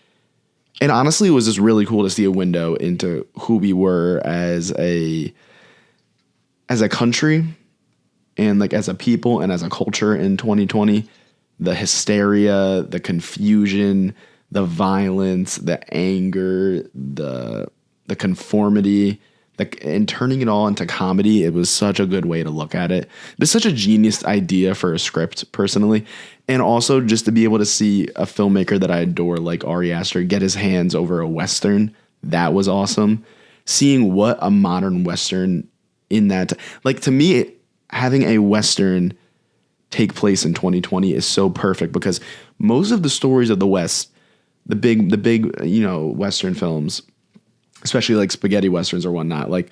And honestly, it was just really cool to see a window into who we were as a country, and like as a people and as a culture in 2020. The hysteria, the confusion, the violence, the anger, the conformity, And turning it all into comedy, it was such a good way to look at it. It's such a genius idea for a script, personally. And also just to be able to see a filmmaker that I adore like Ari Aster get his hands over a Western, that was awesome. Seeing what a modern Western in that, like, to me, having a Western take place in 2020 is so perfect, because most of the stories of the West, the big, Western films, especially like spaghetti Westerns or whatnot, like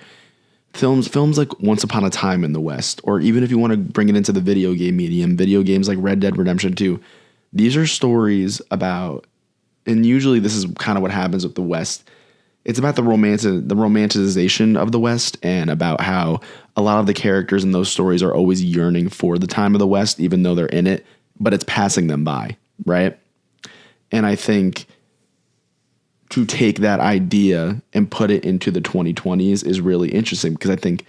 films like Once Upon a Time in the West, or even if you want to bring it into the video game medium, video games like Red Dead Redemption 2, these are stories about, and usually this is kind of what happens with the West. It's about the romanticization of the West, and about how a lot of the characters in those stories are always yearning for the time of the West, even though they're in it, but it's passing them by, right? And I think to take that idea and put it into the 2020s is really interesting, because I think,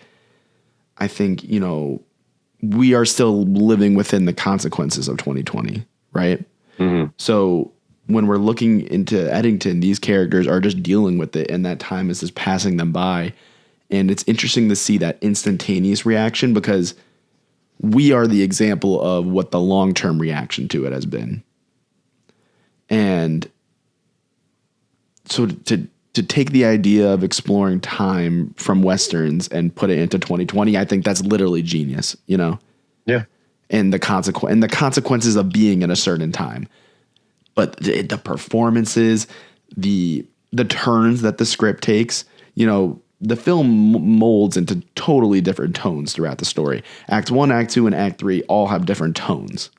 we are still living within the consequences of 2020, right? Mm-hmm. So when we're looking into Eddington, these characters are just dealing with it, and that time is just passing them by. And it's interesting to see that instantaneous reaction, because we are the example of what the long-term reaction to it has been. And so to take the idea of exploring time from Westerns and put it into 2020, I think that's literally genius, Yeah. And the consequences of being in a certain time. But the performances, the turns that the script takes, the film molds into totally different tones throughout the story. Act 1, Act 2, and Act 3 all have different tones.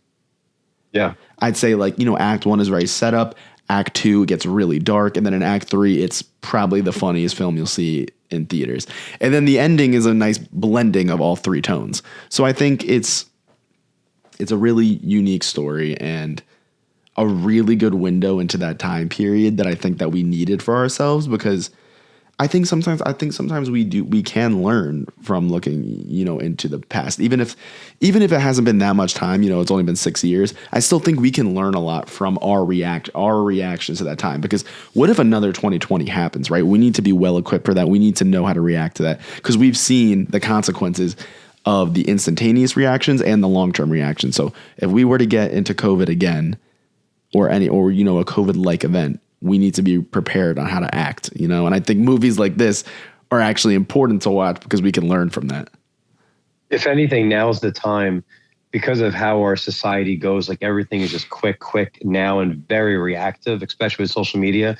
Yeah. I'd say Act 1 is very set up. Act 2 gets really dark. And then in Act 3, it's probably the funniest film you'll see in theaters. And then the ending is a nice blending of all three tones. So I think it's a really unique story, and a really good window into that time period that I think that we needed for ourselves, because I think sometimes we can learn from looking, into the past, even if it hasn't been that much time, it's only been 6 years. I still think we can learn a lot from our reactions to that time, because what if another 2020 happens, right? We need to be well equipped for that. We need to know how to react to that, because we've seen the consequences of the instantaneous reactions and the long-term reactions. So if we were to get into COVID again, or a COVID-like event, we need to be prepared on how to act, And I think movies like this are actually important to watch, because we can learn from that. If anything, now's the time, because of how our society goes. Like, everything is just quick now, and very reactive, especially with social media.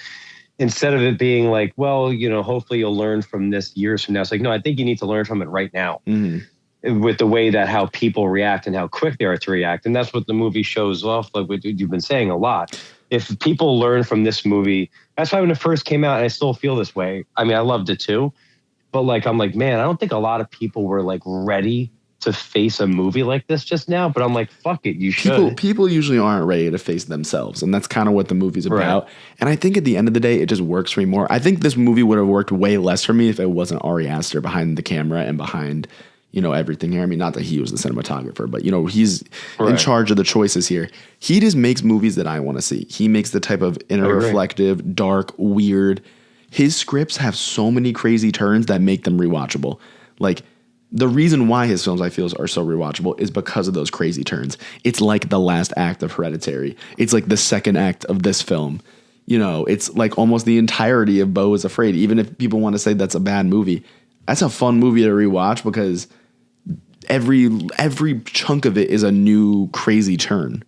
Instead of it being like, well, hopefully you'll learn from this years from now. It's like, no, I think you need to learn from it right now. Mm-hmm. With the way that how people react and how quick they are to react. And that's what the movie shows off, like what you've been saying a lot. If people learn from this movie, that's why when it first came out, and I still feel this way. I mean, I loved it too, but I'm like, man, I don't think a lot of people were like ready to face a movie like this just now. But I'm like, fuck it, you should. People usually aren't ready to face themselves, and that's kind of what the movie's about. Right. And I think at the end of the day, it just works for me more. I think this movie would have worked way less for me if it wasn't Ari Aster behind the camera and behind everything here. I mean, not that he was the cinematographer, but, he's in charge of the choices here. He just makes movies that I want to see. He makes the type of inner reflective, dark, weird. His scripts have so many crazy turns that make them rewatchable. Like, the reason why his films, I feel, are so rewatchable is because of those crazy turns. It's like the last act of Hereditary. It's like the second act of this film. It's like almost the entirety of Beau is Afraid. Even if people want to say that's a bad movie, that's a fun movie to rewatch, because every chunk of it is a new crazy turn.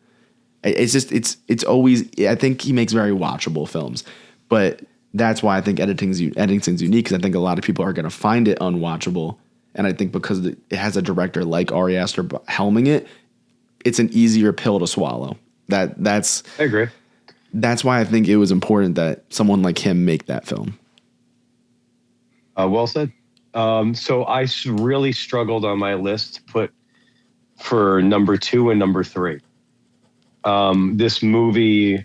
It's always, I think he makes very watchable films, but that's why I think Eddington's unique, because I think a lot of people are going to find it unwatchable. And I think because it has a director like Ari Aster helming it, it's an easier pill to swallow. I agree. That's why I think it was important that someone like him make that film. Well said. So I really struggled on my list to put for number 2 and number 3. This movie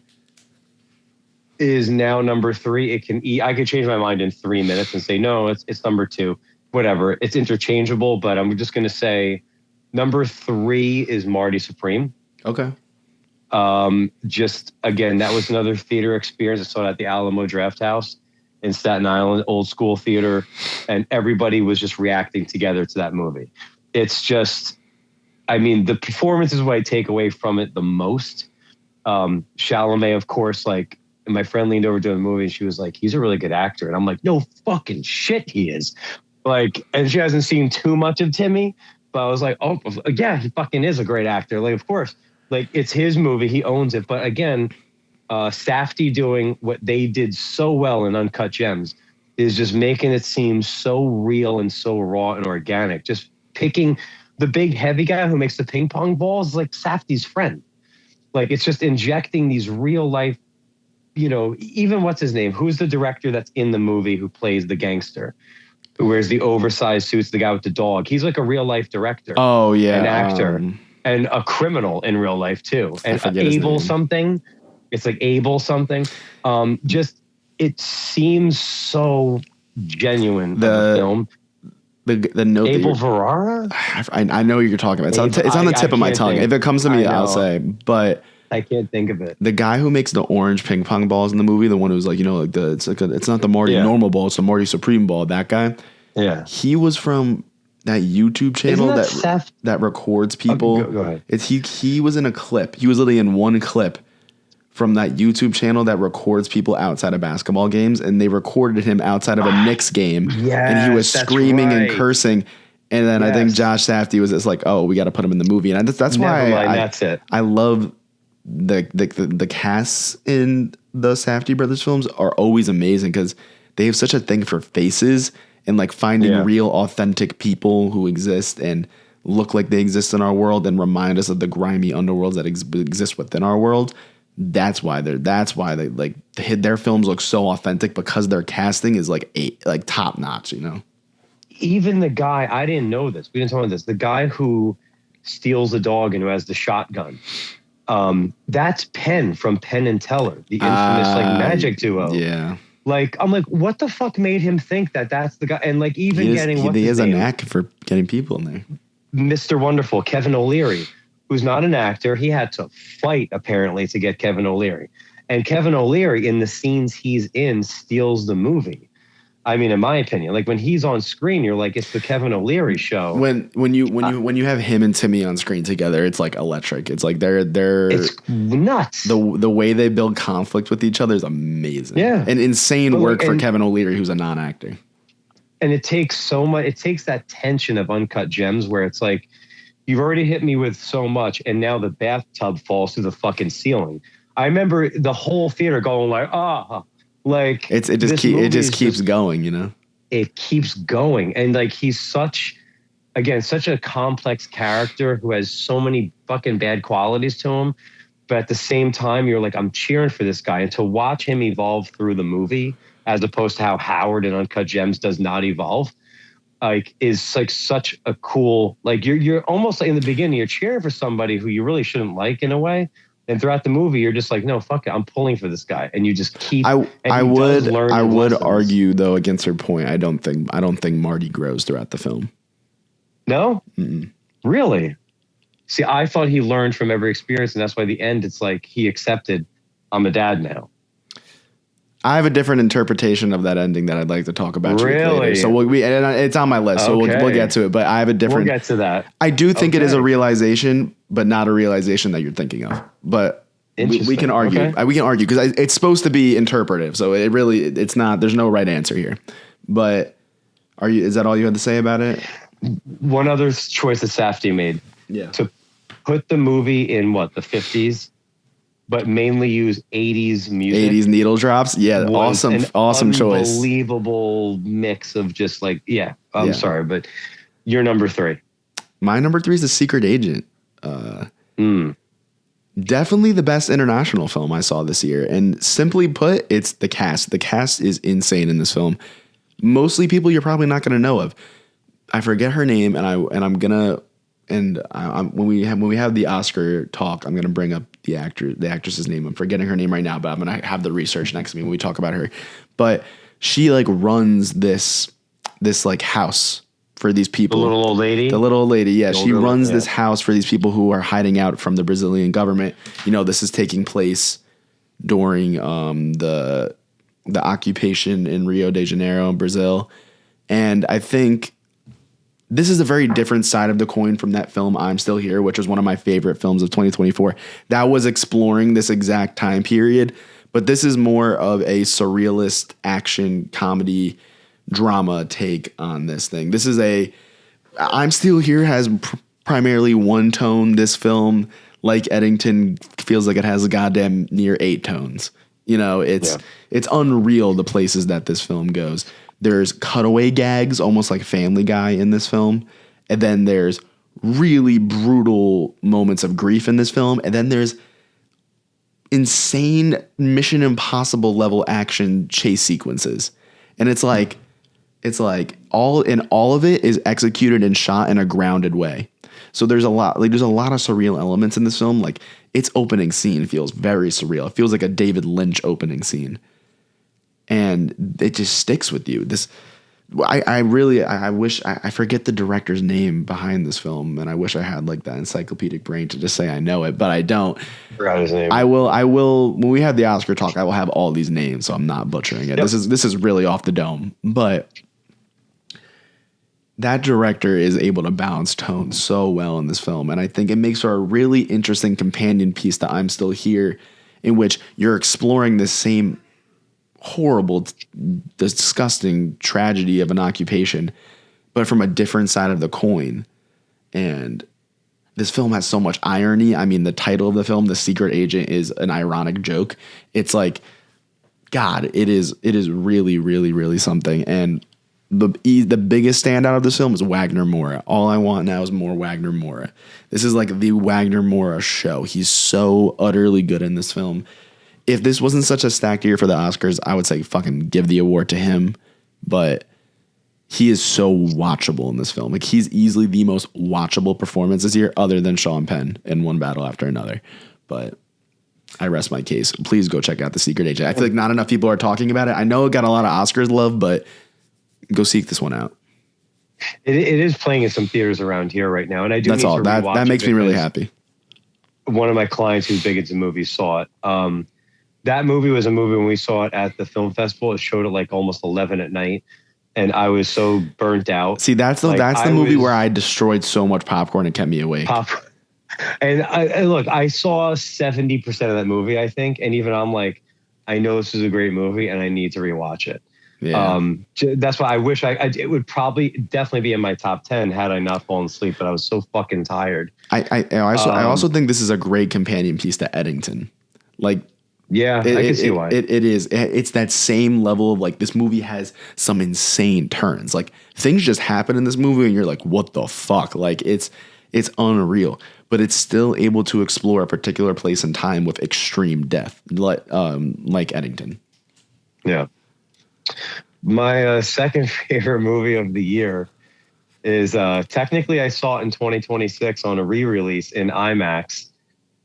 is now number 3. I could change my mind in 3 minutes and say, no, it's number 2, whatever. It's interchangeable, but I'm just going to say number 3 is Marty Supreme. Okay. Just again, that was another theater experience. I saw it at the Alamo Draft House. in Staten Island, old school theater, and everybody was just reacting together to that movie. It's just, I mean, the performance is what I take away from it the most. Chalamet, of course, like, and my friend leaned over to the movie and she was like, he's a really good actor. And I'm like, no fucking shit, he is. Like, and she hasn't seen too much of Timmy, but I was like, oh, yeah, he fucking is a great actor. Like, of course, like, it's his movie. He owns it. But again, Safdie doing what they did so well in Uncut Gems is just making it seem so real and so raw and organic. Just picking the big heavy guy who makes the ping pong balls, like Safdie's friend. Like, it's just injecting these real life, you know, even what's his name? Who's the director that's in the movie who plays the gangster? Who wears the oversized suits, the guy with the dog. He's like a real life director. Oh, yeah. An actor. And a criminal in real life, too. And Abel something. It's like Abel something. Just, it seems so genuine, the film. The note Abel Ferrara? I know what you're talking about. It's on the tip of my tongue. If it comes to me, I'll say. But I can't think of it. The guy who makes the orange ping pong balls in the movie, the one who's like, you know, like it's not the Marty normal ball, it's the Marty Supreme ball. That guy. Yeah. He was from that YouTube channel that records people. Go ahead. He was in a clip. He was literally in one clip from that YouTube channel that records people outside of basketball games, and they recorded him outside of a Knicks game, and he was screaming and cursing. And then I think Josh Safdie was just like, "Oh, we got to put him in the movie," and that's why that's it. I love the casts in the Safdie brothers films are always amazing because they have such a thing for faces and like finding real, authentic people who exist and look like they exist in our world and remind us of the grimy underworlds that exist within our world. That's why they like their films look so authentic because their casting is like top notch, you know. Even the guy, I didn't know this. We didn't talk about this. The guy who steals the dog and who has the shotgun. That's Penn from Penn and Teller, the infamous like magic duo. Yeah. Like, I'm like, what the fuck made him think that that's the guy? And like, even he has a knack for getting people in there. Mr. Wonderful, Kevin O'Leary, who's not an actor. He had to fight apparently to get Kevin O'Leary. And Kevin O'Leary, in the scenes he's in, steals the movie. I mean, in my opinion, like when he's on screen, you're like, it's the Kevin O'Leary show. When you have him and Timmy on screen together, it's like electric. It's like they're it's nuts. The way they build conflict with each other is amazing. Yeah, and insane work for Kevin O'Leary, who's a non-actor. And it takes so much. It takes that tension of Uncut Gems where it's like, you've already hit me with so much, and now the bathtub falls through the fucking ceiling. I remember the whole theater going like, like it just keeps going, you know. It keeps going, and like he's such a complex character who has so many fucking bad qualities to him, but at the same time, you're like, I'm cheering for this guy, and to watch him evolve through the movie, as opposed to how Howard in Uncut Gems does not evolve, like is like such a cool, like you're almost like in the beginning, you're cheering for somebody who you really shouldn't like in a way. And throughout the movie, you're just like, no, fuck it. I'm pulling for this guy. And you just keep. I would argue though against her point. I don't think Marty grows throughout the film. No, Mm-mm. Really? See, I thought he learned from every experience, and that's why the end, it's like he accepted, I'm a dad now. I have a different interpretation of that ending that I'd like to talk about. Really? Later. So it's on my list. So we'll get to it. But I have a different. We'll get to that. I do think it is a realization, but not a realization that you're thinking of. But we can argue. Okay. We can argue because it's supposed to be interpretive. So it's not. There's no right answer here. But is that all you had to say about it? One other choice that Safdie made. Yeah. To put the movie in the 50s. But mainly use 80s music. 80s needle drops. Yeah, awesome choice. Unbelievable mix of just like, I'm sorry, but you're number 3. My number 3 is The Secret Agent. Definitely the best international film I saw this year. And simply put, it's the cast. The cast is insane in this film. Mostly people you're probably not going to know of. I forget her name, when we have the Oscar talk, I'm going to bring up the actress's name. I'm forgetting her name right now, but I'm going to have the research next to me when we talk about her. But she like runs this like house for these people. The little old lady. Yeah. She runs this house for these people who are hiding out from the Brazilian government. You know, this is taking place during the occupation in Rio de Janeiro in Brazil. And I think this is a very different side of the coin from that film, I'm Still Here, which was one of my favorite films of 2024. That was exploring this exact time period. But this is more of a surrealist action comedy drama take on this thing. This is I'm Still Here has primarily one tone. This film, like Eddington, feels like it has a goddamn near 8 tones. You know, it's unreal the places that this film goes. There's cutaway gags, almost like Family Guy in this film. And then there's really brutal moments of grief in this film. And then there's insane Mission Impossible level action chase sequences. And it's like all of it is executed and shot in a grounded way. So there's a lot of surreal elements in this film. Like, its opening scene feels very surreal. It feels like a David Lynch opening scene. And it just sticks with you. I wish I forget the director's name behind this film, and I wish I had like that encyclopedic brain to just say I know it, but I don't. Forgot his name. I will when we have the Oscar talk, I will have all these names, so I'm not butchering it. Yep. This is really off the dome, but that director is able to balance tone so well in this film, and I think it makes for a really interesting companion piece to I'm Still Here, in which you're exploring this same horrible, disgusting tragedy of an occupation, but from a different side of the coin. And this film has so much irony. I mean, the title of the film, The Secret Agent, is an ironic joke. It's like, God, it is really, really, really something. And the biggest standout of this film is Wagner Moura. All I want now is more Wagner Moura. This is like the Wagner Moura show. He's so utterly good in this film. If this wasn't such a stacked year for the Oscars, I would say fucking give the award to him. But he is so watchable in this film. Like, he's easily the most watchable performance this year, other than Sean Penn in One Battle After Another. But I rest my case. Please go check out The Secret Agent. I feel like not enough people are talking about it. I know it got a lot of Oscars love, but go seek this one out. It is playing in some theaters around here right now, and I do. That's all. That makes me really happy. One of my clients who's big into movies saw it. That movie was a movie when we saw it at the film festival. It showed at like almost 11 at night, and I was so burnt out. See, that's the movie where I destroyed so much popcorn and kept me awake. And I saw 70% of that movie, I think, and even I'm like, I know this is a great movie, and I need to rewatch it. Yeah. That's why I wish it would probably definitely be in my top 10 had I not fallen asleep, but I was so fucking tired. I also think this is a great companion piece to Eddington. Like, yeah, I can see why. It is. It's that same level of like, this movie has some insane turns. Like, things just happen in this movie and you're like, what the fuck? Like, it's unreal, but it's still able to explore a particular place and time with extreme depth, like Eddington. Yeah. My second favorite movie of the year is technically I saw it in 2026 on a re-release in IMAX.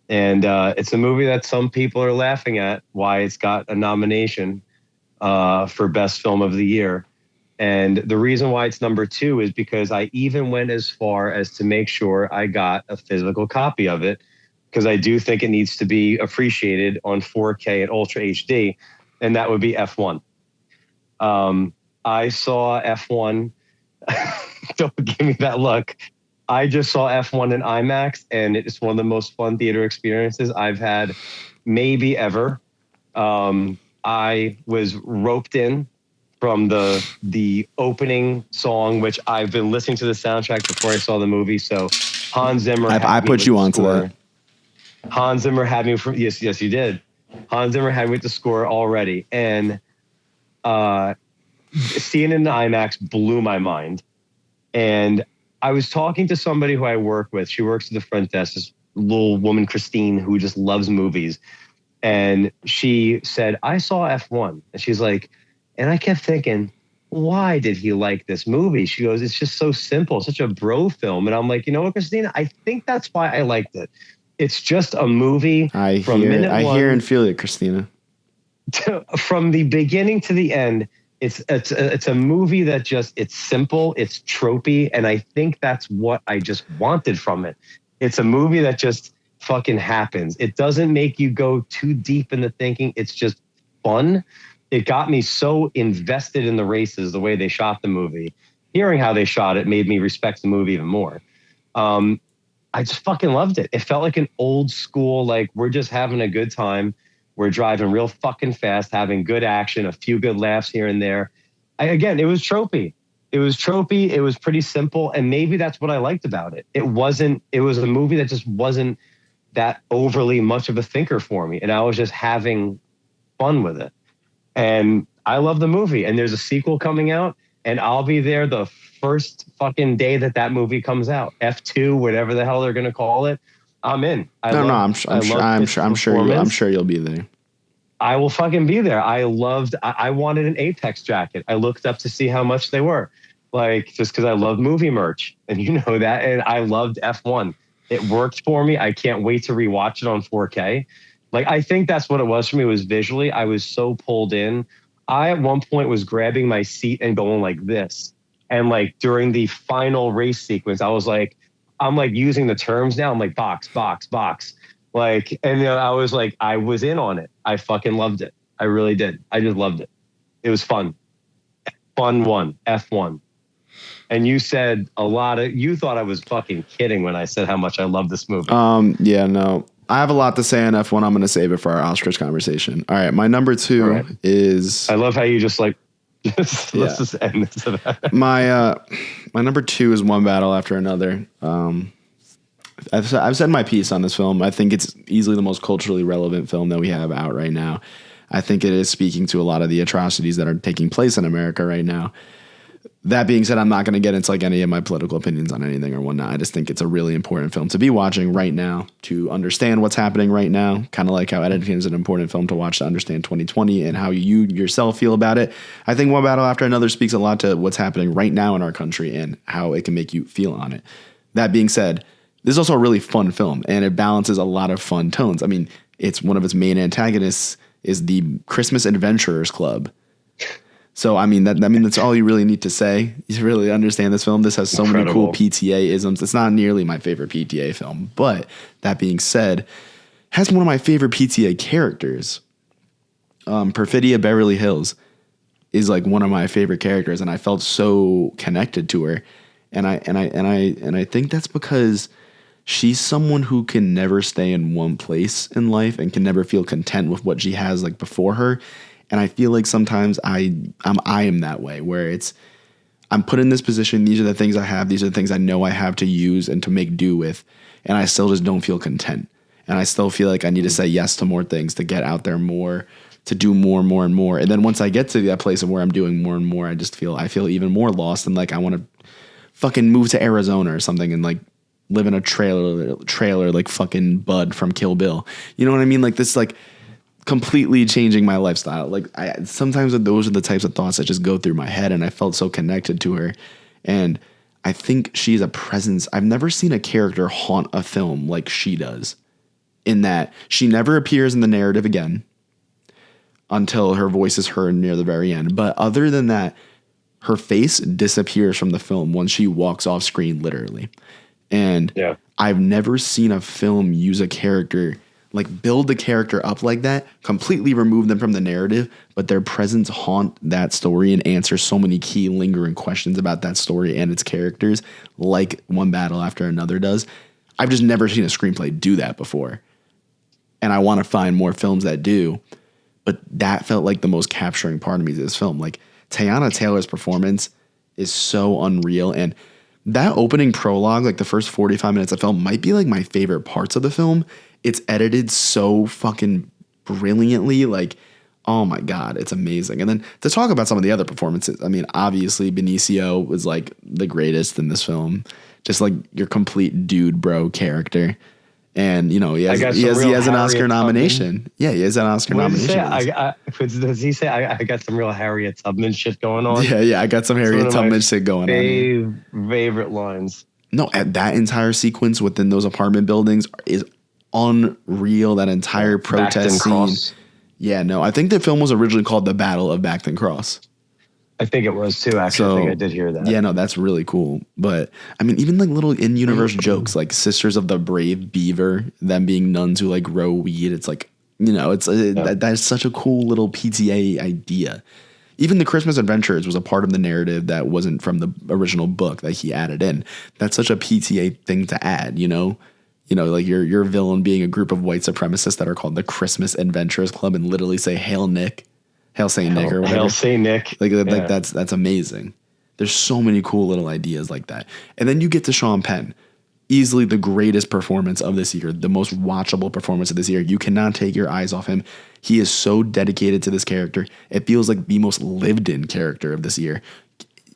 And it's a movie that some people are laughing at why it's got a nomination for Best Film of the Year. And the reason why it's number 2 is because I even went as far as to make sure I got a physical copy of it, because I do think it needs to be appreciated on 4K and Ultra HD, and that would be F1. I saw F1. Don't give me that look. I just saw F1 in IMAX, and it's one of the most fun theater experiences I've had maybe ever. I was roped in from the opening song, which I've been listening to the soundtrack before I saw the movie. So Hans Zimmer. I put you onto that. Hans Zimmer had me from yes, you did. Hans Zimmer had me with the score already, and seeing it in the IMAX blew my mind. And I was talking to somebody who I work with. She works at the front desk, this little woman, Christine, who just loves movies. And she said, I saw F1. And she's like, and I kept thinking, why did he like this movie? She goes, it's just so simple, such a bro film. And I'm like, you know what, Christina? I think that's why I liked it. It's just a movie. I hear and feel it, Christina. From the beginning to the end, it's a movie that just, it's simple, it's tropey, and I think that's what I just wanted from it. It's a movie that just fucking happens. It doesn't make you go too deep into thinking. It's just fun. it got me so invested in the races, the way they shot the movie. Hearing how they shot it made me respect the movie even more. I just fucking loved it. It felt like an old school, like we're just having a good time. We're driving real fucking fast, having good action, a few good laughs here and there. Again, it was tropey. It was tropey. It was pretty simple. And maybe that's what I liked about it. It was a movie that just wasn't that overly much of a thinker for me. And I was just having fun with it. And I love the movie. And there's a sequel coming out. And I'll be there the first fucking day that movie comes out. F2, whatever the hell they're going to call it. I'm in. I'm sure you'll be there. I will fucking be there. I wanted an Apex jacket. I looked up to see how much they were. Like, just because I love movie merch. And you know that. And I loved F1. It worked for me. I can't wait to rewatch it on 4K. Like, I think that's what it was for me, was visually. I was so pulled in. I, at one point, was grabbing my seat and going like this. And like during the final race sequence, I'm like using the terms now. I'm like, box. Like, and I was like, I was in on it. I fucking loved it. I really did. I just loved it. It was fun. F1. And you said you thought I was fucking kidding when I said how much I love this movie. Yeah, no. I have a lot to say on F1. I'm going to save it for our Oscars conversation. All right. My number 2 is... I love how you just like... let's just end this. My number 2 is One Battle After Another. I've said my piece on this film. I think it's easily the most culturally relevant film that we have out right now. I think it is speaking to a lot of the atrocities that are taking place in America right now. That being said, I'm not going to get into like any of my political opinions on anything or whatnot. I just think it's a really important film to be watching right now, to understand what's happening right now. Kind of like how Editing is an important film to watch to understand 2020 and how you yourself feel about it. I think One Battle After Another speaks a lot to what's happening right now in our country and how it can make you feel on it. That being said, this is also a really fun film, and it balances a lot of fun tones. I mean, it's one of its main antagonists is the Christmas Adventurers Club. So, I mean, that's all you really need to say. You really understand this film. This has so many cool PTA isms. It's not nearly my favorite PTA film, but that being said, it has one of my favorite PTA characters. Perfidia Beverly Hills is like one of my favorite characters, and I felt so connected to her. And I think that's because she's someone who can never stay in one place in life and can never feel content with what she has like before her. And I feel like sometimes I am that way, where I'm put in this position. These are the things I have. These are the things I know I have to use and to make do with. And I still just don't feel content. And I still feel like I need to say yes to more things, to get out there more, to do more and more and more. And then once I get to that place of where I'm doing more and more, I feel even more lost. And like, I want to fucking move to Arizona or something and like live in a trailer like fucking Bud from Kill Bill. You know what I mean? Like this, like, completely changing my lifestyle. Like sometimes those are the types of thoughts that just go through my head, and I felt so connected to her. And I think she's a presence. I've never seen a character haunt a film like she does, in that she never appears in the narrative again until her voice is heard near the very end. But other than that, her face disappears from the film once she walks off screen, literally. And I've never seen a film use a character, like build the character up like that, completely remove them from the narrative, but their presence haunt that story and answer so many key lingering questions about that story and its characters, like One Battle After Another does. I've just never seen a screenplay do that before. And I want to find more films that do, but that felt like the most capturing part of me to this film. Like, Teyana Taylor's performance is so unreal, and that opening prologue, like the first 45 minutes of the film, might be like my favorite parts of the film. It's edited so fucking brilliantly. Like, oh my God, it's amazing. And then to talk about some of the other performances, I mean, obviously Benicio was like the greatest in this film. Just like your complete dude bro character. And, you know, he has an Oscar nomination. Yeah, he has an Oscar nomination. Does he say, I got some real Harriet Tubman shit going on? Yeah, I got some Harriet Tubman shit going on. Favorite lines. No, that entire sequence within those apartment buildings is unreal. That entire protest scene. Cross. Yeah, no, I think the film was originally called The Battle of Bacton Cross. I think it was too, actually. I think I did hear that. Yeah, no, that's really cool. But, I mean, even like little in-universe jokes, like Sisters of the Brave Beaver, them being nuns who like grow weed. It's like You know, it's that is such a cool little PTA idea. Even the Christmas Adventures was a part of the narrative that wasn't from the original book that he added in. That's such a PTA thing to add, you know? You know, like your villain being a group of white supremacists that are called the Christmas Adventurers Club and literally say, Hail Nick. Hail Saint Nick or whatever. Hail Saint Nick. Like that's amazing. There's so many cool little ideas like that. And then you get to Sean Penn. Easily the greatest performance of this year, the most watchable performance of this year. You cannot take your eyes off him. He is so dedicated to this character. It feels like the most lived in character of this year.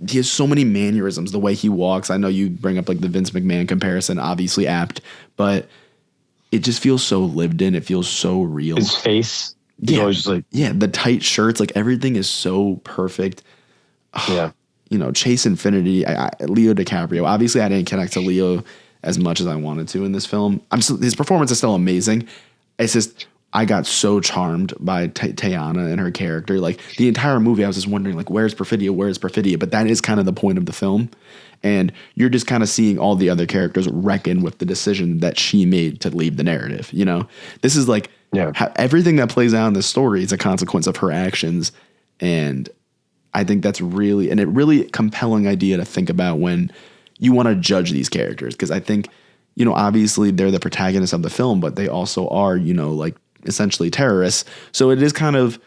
He has so many mannerisms, the way he walks. I know you bring up like the Vince McMahon comparison, obviously apt, but it just feels so lived in. It feels so real. His face. Just like, the tight shirts, like everything is so perfect. Yeah. You know, Chase Infinity, Leo DiCaprio. Obviously I didn't connect to Leo as much as I wanted to in this film. His performance is still amazing. It's just I got so charmed by Teyana and her character. Like the entire movie, I was just wondering, like, where's Perfidia? Where's Perfidia? But that is kind of the point of the film, and you're just kind of seeing all the other characters reckon with the decision that she made to leave the narrative. You know, this is like everything that plays out in this story is a consequence of her actions, and I think that's really compelling idea to think about when you want to judge these characters, because I think, you know, obviously they're the protagonists of the film, but they also are, you know, like essentially terrorists. So it is kind of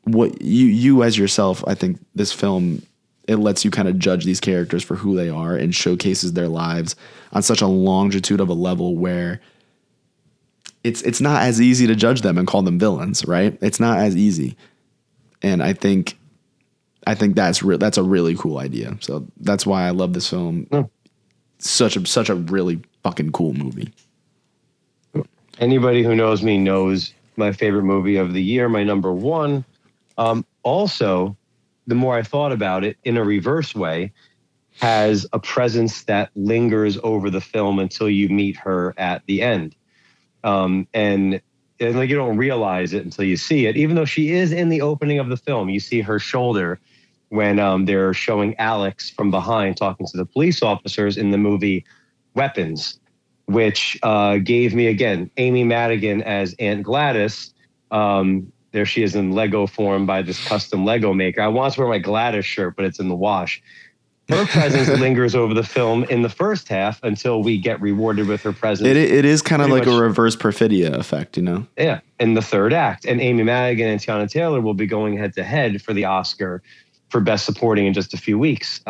what you as yourself, I think this film, it lets you kind of judge these characters for who they are and showcases their lives on such a longitude of a level where it's not as easy to judge them and call them villains, right? It's not as easy. And I think that's a really cool idea. So that's why I love this film. Such a really fucking cool movie. Anybody who knows me knows my favorite movie of the year, my number one. Also, the more I thought about it, in a reverse way, has a presence that lingers over the film until you meet her at the end. And like you don't realize it until you see it, even though she is in the opening of the film. You see her shoulder when they're showing Alex from behind talking to the police officers in the movie Weapons, which gave me, again, Amy Madigan as Aunt Gladys. There she is in Lego form by this custom Lego maker. I want to wear my Gladys shirt, but it's in the wash. Her presence lingers over the film in the first half until we get rewarded with her presence. It is kind of like a reverse Perfidia effect, you know? Yeah, in the third act. And Amy Madigan and Tiana Taylor will be going head to head for the Oscar for Best Supporting in just a few weeks.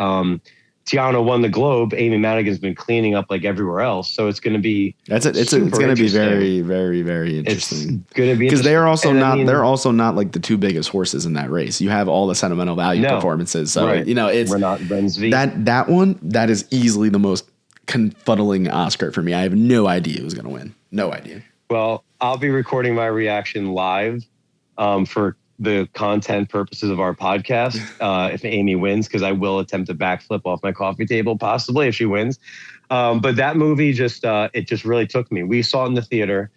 Tiana won the Globe. Amy Madigan's been cleaning up like everywhere else. So it's going to be it's going to be very, very, very interesting. It's going to be because they're also not like the two biggest horses in that race. You have all the sentimental value performances. So you know, it's Renat Rensby. that one that is easily the most confuddling Oscar for me. I have no idea who's going to win. No idea. Well, I'll be recording my reaction live for the content purposes of our podcast if Amy wins, because I will attempt a backflip off my coffee table possibly if she wins. But that movie it just really took me. We saw it in the theater.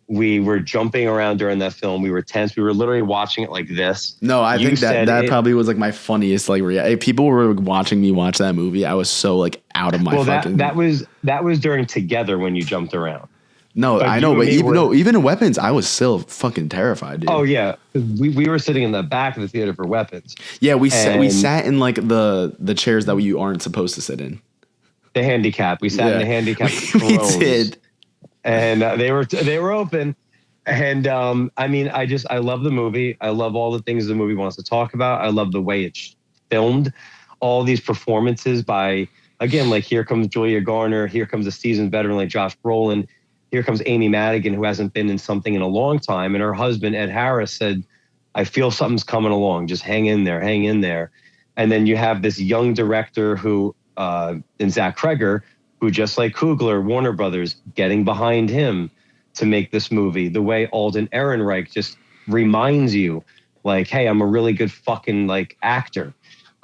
We were jumping around during that film. We were tense. We were literally watching it like this. No, I think that probably was like my funniest people were watching me watch that movie. I was so like out of my fucking. That was during Together when you jumped around. No, I know, but even in Weapons, I was still fucking terrified, dude. Oh yeah, we were sitting in the back of the theater for Weapons. Yeah, we sat in like the chairs that you aren't supposed to sit in. The handicap. We sat in the handicap. We did, and they were open. And I mean, I love the movie. I love all the things the movie wants to talk about. I love the way it's filmed. All these performances by, again, like here comes Julia Garner. Here comes a seasoned veteran like Josh Brolin. Here comes Amy Madigan, who hasn't been in something in a long time. And her husband, Ed Harris, said, I feel something's coming along. Just hang in there, hang in there. And then you have this young director who, in Zach Kreger, who just like Coogler, Warner Brothers, getting behind him to make this movie. The way Alden Ehrenreich just reminds you, like, hey, I'm a really good fucking like actor.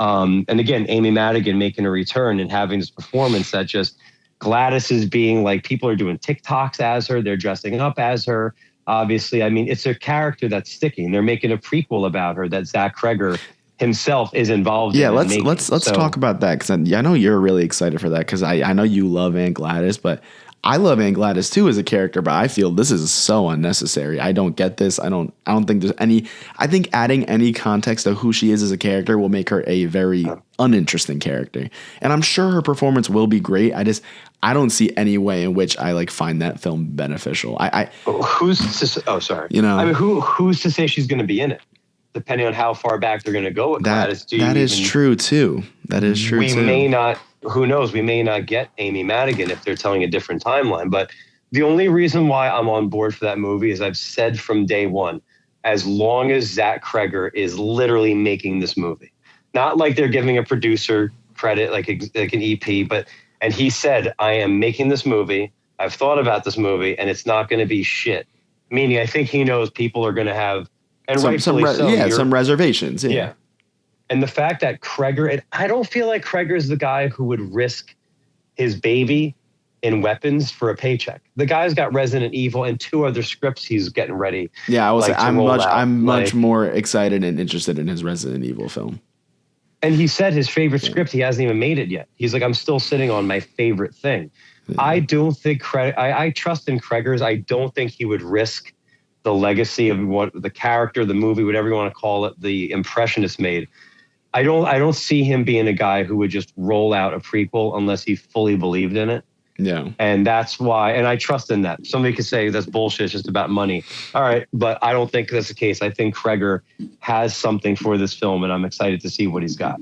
And again, Amy Madigan making a return and having this performance that just, Gladys is being like, people are doing TikToks as her. They're dressing up as her. Obviously, I mean, it's a character that's sticking. They're making a prequel about her that Zach Kreger himself is involved in. Yeah, let's talk about that, because I know you're really excited for that, because I know you love Aunt Gladys, but I love Aunt Gladys too as a character, but I feel this is so unnecessary. I don't get this. I don't think there's any. I think adding any context of who she is as a character will make her a very uninteresting character. And I'm sure her performance will be great. I don't see any way in which I find that film beneficial. Who's to? Oh, sorry. I mean, who's to say she's going to be in it? Depending on how far back they're going to go with Gladys. That is true too. We may not. Who knows? We may not get Amy Madigan if they're telling a different timeline. But the only reason why I'm on board for that movie is I've said from day one, as long as Zach Kreger is literally making this movie, not like they're giving a producer credit like an EP, and he said, I am making this movie. I've thought about this movie, and it's not going to be shit. Meaning, I think he knows people are going to have, and some reservations. Yeah. And the fact that Kreger, and I don't feel like Kreger is the guy who would risk his baby in weapons for a paycheck. The guy's got Resident Evil and 2 other scripts he's getting ready. Yeah, I will say I'm much more excited and interested in his Resident Evil film. And he said his favorite script, he hasn't even made it yet. He's like, I'm still sitting on my favorite thing. Yeah. I don't think I trust in Kreger's. I don't think he would risk the legacy of what the character, the movie, whatever you want to call it, the impression it's made. I don't see him being a guy who would just roll out a prequel unless he fully believed in it. Yeah. And that's why, and I trust in that. Somebody could say that's bullshit, it's just about money. All right, but I don't think that's the case. I think Kreger has something for this film, and I'm excited to see what he's got.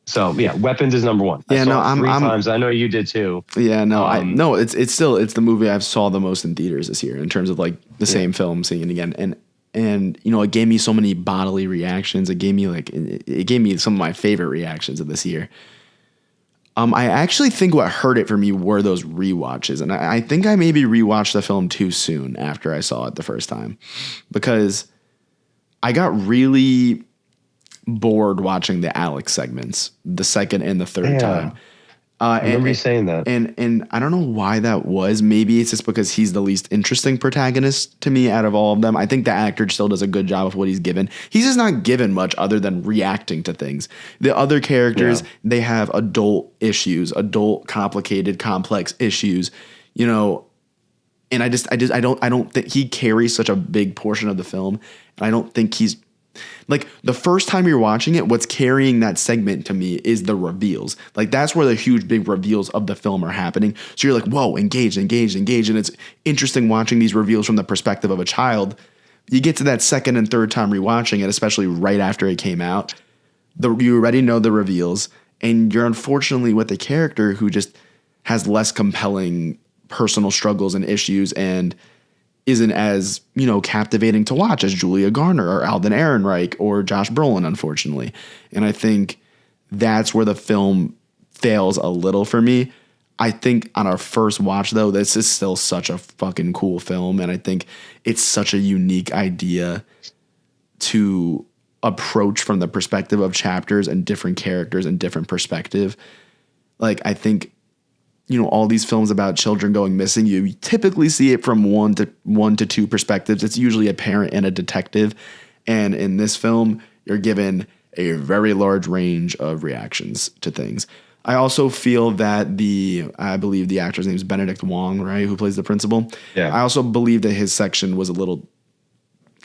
So yeah, Weapons is number one. Yeah, I'm 3 times. I know you did too. Yeah, no, it's the movie I've saw the most in theaters this year in terms of the same film, seeing it again. And it gave me so many bodily reactions. It gave me some of my favorite reactions of this year. I actually think what hurt it for me were those rewatches. And I think I maybe rewatched the film too soon after I saw it the first time, because I got really bored watching the Alex segments the second and the third time. I remember you saying that. And I don't know why that was. Maybe it's just because he's the least interesting protagonist to me out of all of them. I think the actor still does a good job of what he's given. He's just not given much other than reacting to things. The other characters, they have adult issues, adult, complicated, complex issues, and I don't think he carries such a big portion of the film. And I don't think he's, the first time you're watching it, what's carrying that segment to me is the reveals. That's where the huge, big reveals of the film are happening. So you're like, whoa, engaged. And it's interesting watching these reveals from the perspective of a child. You get to that second and third time rewatching it, especially right after it came out. You already know the reveals, and you're unfortunately with a character who just has less compelling personal struggles and issues and isn't as, captivating to watch as Julia Garner or Alden Ehrenreich or Josh Brolin, unfortunately. And I think that's where the film fails a little for me. I think on our first watch, though, this is still such a fucking cool film. And I think it's such a unique idea to approach from the perspective of chapters and different characters and different perspective. I think, all these films about children going missing, you typically see it from one to two perspectives. It's usually a parent and a detective. And in this film, you're given a very large range of reactions to things. I also feel that I believe the actor's name is Benedict Wong, right, who plays the principal. Yeah. I also believe that his section was a little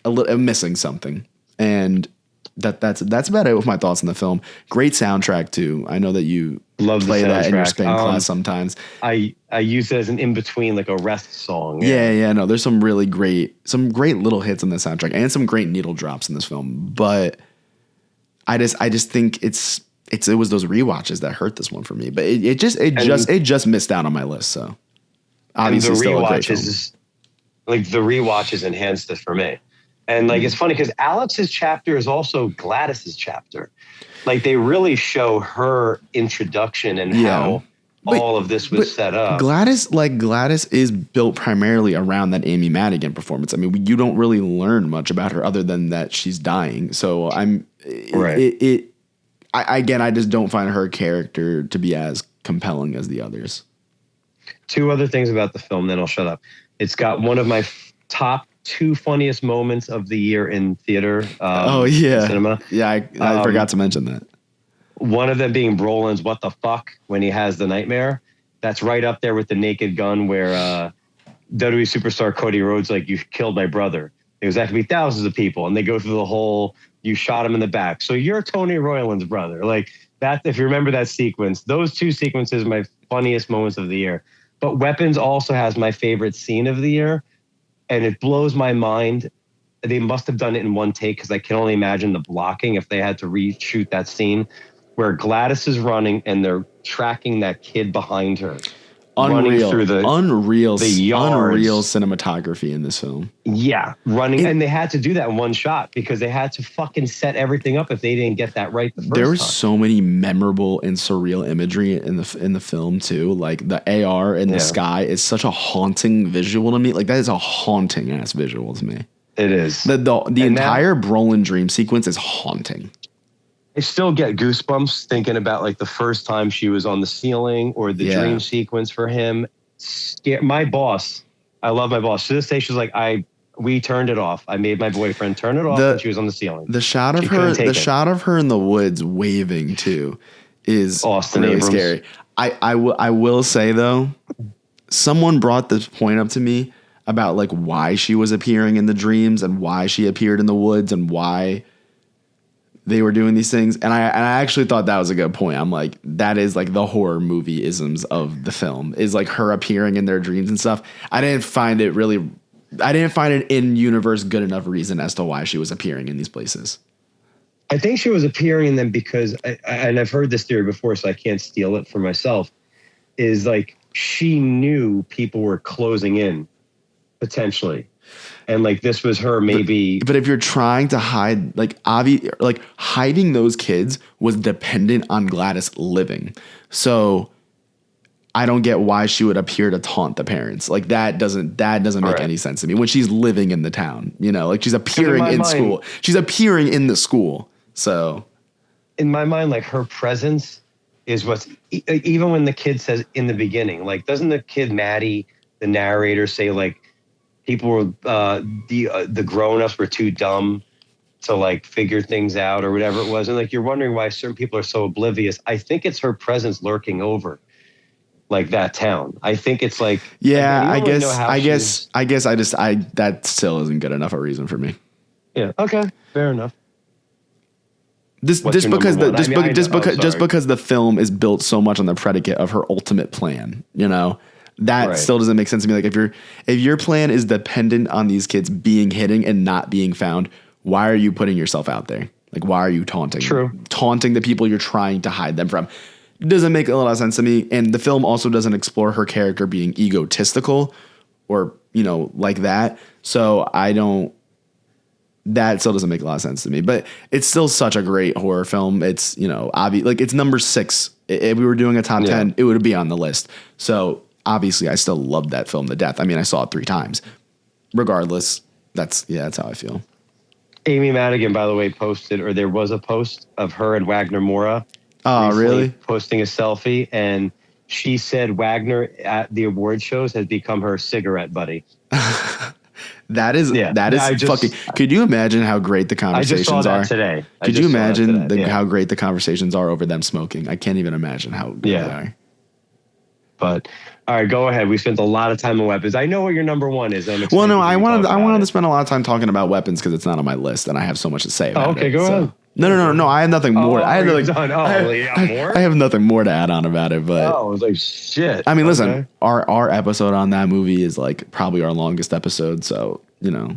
missing something. And that's about it with my thoughts on the film. Great soundtrack too. I know that you play that in your spin class sometimes. I use it as an in-between, like a rest song. Yeah. No, there's some great little hits on the soundtrack and some great needle drops in this film. But I just think it was those rewatches that hurt this one for me. But it just missed out on my list. So obviously the rewatches enhanced it for me. And it's funny because Alex's chapter is also Gladys's chapter. They really show her introduction and how all of this was set up. Gladys is built primarily around that Amy Madigan performance. I mean, you don't really learn much about her other than that she's dying. So I just don't find her character to be as compelling as the others. 2 other things about the film, then I'll shut up. It's got one of my top 2 funniest moments of the year in theater. Cinema. Yeah, I forgot to mention that. One of them being Brolin's "What the fuck" when he has the nightmare, That's right up there with the Naked Gun where WWE superstar Cody Rhodes, like, you killed my brother. It was that could be thousands of people. And they go through the whole, you shot him in the back. So you're Tony Royland's brother. Like that, if you remember that sequence, those two sequences are my funniest moments of the year. But Weapons also has my favorite scene of the year. And it blows my mind. They must have done it in one take because I can only imagine the blocking if they had to reshoot that scene where Gladys is running and they're tracking that kid behind her. Unreal, through the unreal yards. cinematography in this film. Yeah, running, and they had to do that in one shot because they had to fucking set everything up if they didn't get that right the first there were time. so many memorable and surreal imagery in the film too. Like the AR in the sky is such a haunting visual to me. Like that is a haunting ass visual to me. It is. The entire Brolin dream sequence is haunting. I still get goosebumps thinking about like the first time she was on the ceiling or the dream sequence for him. My boss, I love my boss. To this day, she's like, we turned it off. I made my boyfriend turn it off when she was on the ceiling. The shot of her in the woods waving too is Austin really Abrams. scary. I will say though, someone brought this point up to me about like why she was appearing in the dreams and why she appeared in the woods and why they were doing these things. And I actually thought that was a good point. I'm like, that is like the horror movie isms of the film is like her appearing in their dreams and stuff. I didn't find it in universe good enough reason as to why she was appearing in these places. I think she was appearing in them because, and I've heard this theory before, so I can't steal it for myself, is like she knew people were closing in potentially. And like this was her maybe. But if you're trying to hide, like hiding those kids was dependent on Gladys living. So I don't get why she would appear to taunt the parents. Like that doesn't make any sense to me when she's living in the town, you know, like she's appearing in school. She's appearing in the school. So in my mind, like her presence is what's even when the kid says in the beginning, like, doesn't the kid Maddie, the narrator, say like, people were the grown-ups were too dumb to like figure things out or whatever it was, and like you're wondering why certain people are so oblivious. I think it's her presence lurking over like that town. I think it's like I guess that still isn't good enough a reason for me. Yeah. Okay. Fair enough. Just because the film is built so much on the predicate of her ultimate plan, you know. That still doesn't make sense to me. Like if your plan is dependent on these kids being hidden and not being found, why are you putting yourself out there? Like why are you taunting the people you're trying to hide them from? It doesn't make a lot of sense to me. And the film also doesn't explore her character being egotistical or, you know, like that. So that still doesn't make a lot of sense to me, but it's still such a great horror film. It's, you know, obvious, like it's number 6. If we were doing a top 10, it would be on the list. So obviously, I still loved that film to death. I mean, I saw it 3 times. Regardless, that's how I feel. Amy Madigan, by the way, there was a post of her and Wagner Moura. Oh, really? Posting a selfie, and she said Wagner at the award shows has become her cigarette buddy. That is fucking. Could you imagine how great the conversations are? I just saw that today. Could you imagine how great the conversations are over them smoking? I can't even imagine how good they are. But all right, go ahead. We spent a lot of time on weapons. I know what your number 1 is. I wanted to spend a lot of time talking about weapons because it's not on my list, and I have so much to say about it. Go ahead. No. I have nothing more. I have nothing more to add on about it. But I was like, shit. I mean, listen, our episode on that movie is like probably our longest episode. So you know,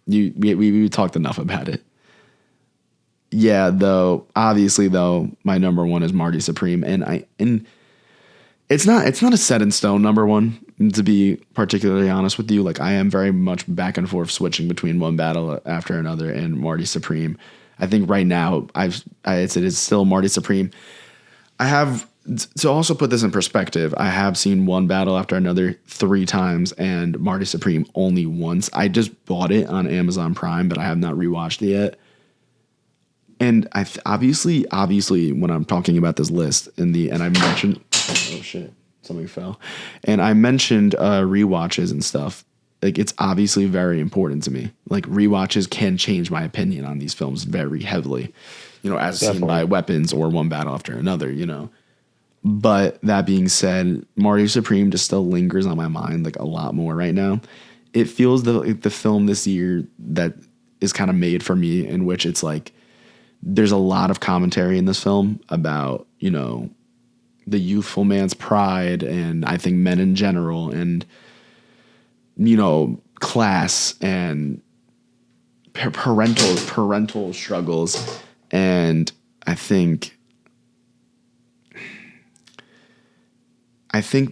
we talked enough about it. Yeah, though. Obviously, though, my number 1 is Marty Supreme, and it's not a set in stone number 1. To be particularly honest with you, like I am very much back and forth switching between one battle after another and Marty Supreme. I think right now it is still Marty Supreme. I have to also put this in perspective. I have seen one battle after another 3 times and Marty Supreme only once. I just bought it on Amazon Prime, but I have not rewatched it yet. And I obviously when I'm talking about this list and I mentioned, oh shit, something fell. And I mentioned rewatches and stuff. Like it's obviously very important to me. Like rewatches can change my opinion on these films very heavily, you know, as seen by Weapons or One Battle After Another, you know. But that being said, Marty Supreme just still lingers on my mind like a lot more right now. It feels like the film this year that is kind of made for me, in which it's like there's a lot of commentary in this film about, you know, the youthful man's pride, and I think men in general, and, you know, class and parental struggles. And I think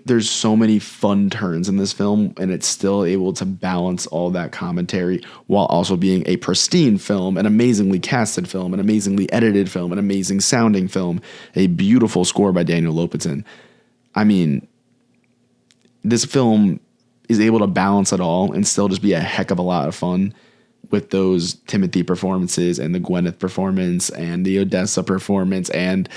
there's so many fun turns in this film, and it's still able to balance all that commentary while also being a pristine film, an amazingly casted film, an amazingly edited film, an amazing sounding film, a beautiful score by Daniel Lopatin. I mean, this film is able to balance it all and still just be a heck of a lot of fun with those Timothy performances and the Gwyneth performance and the Odessa performance and,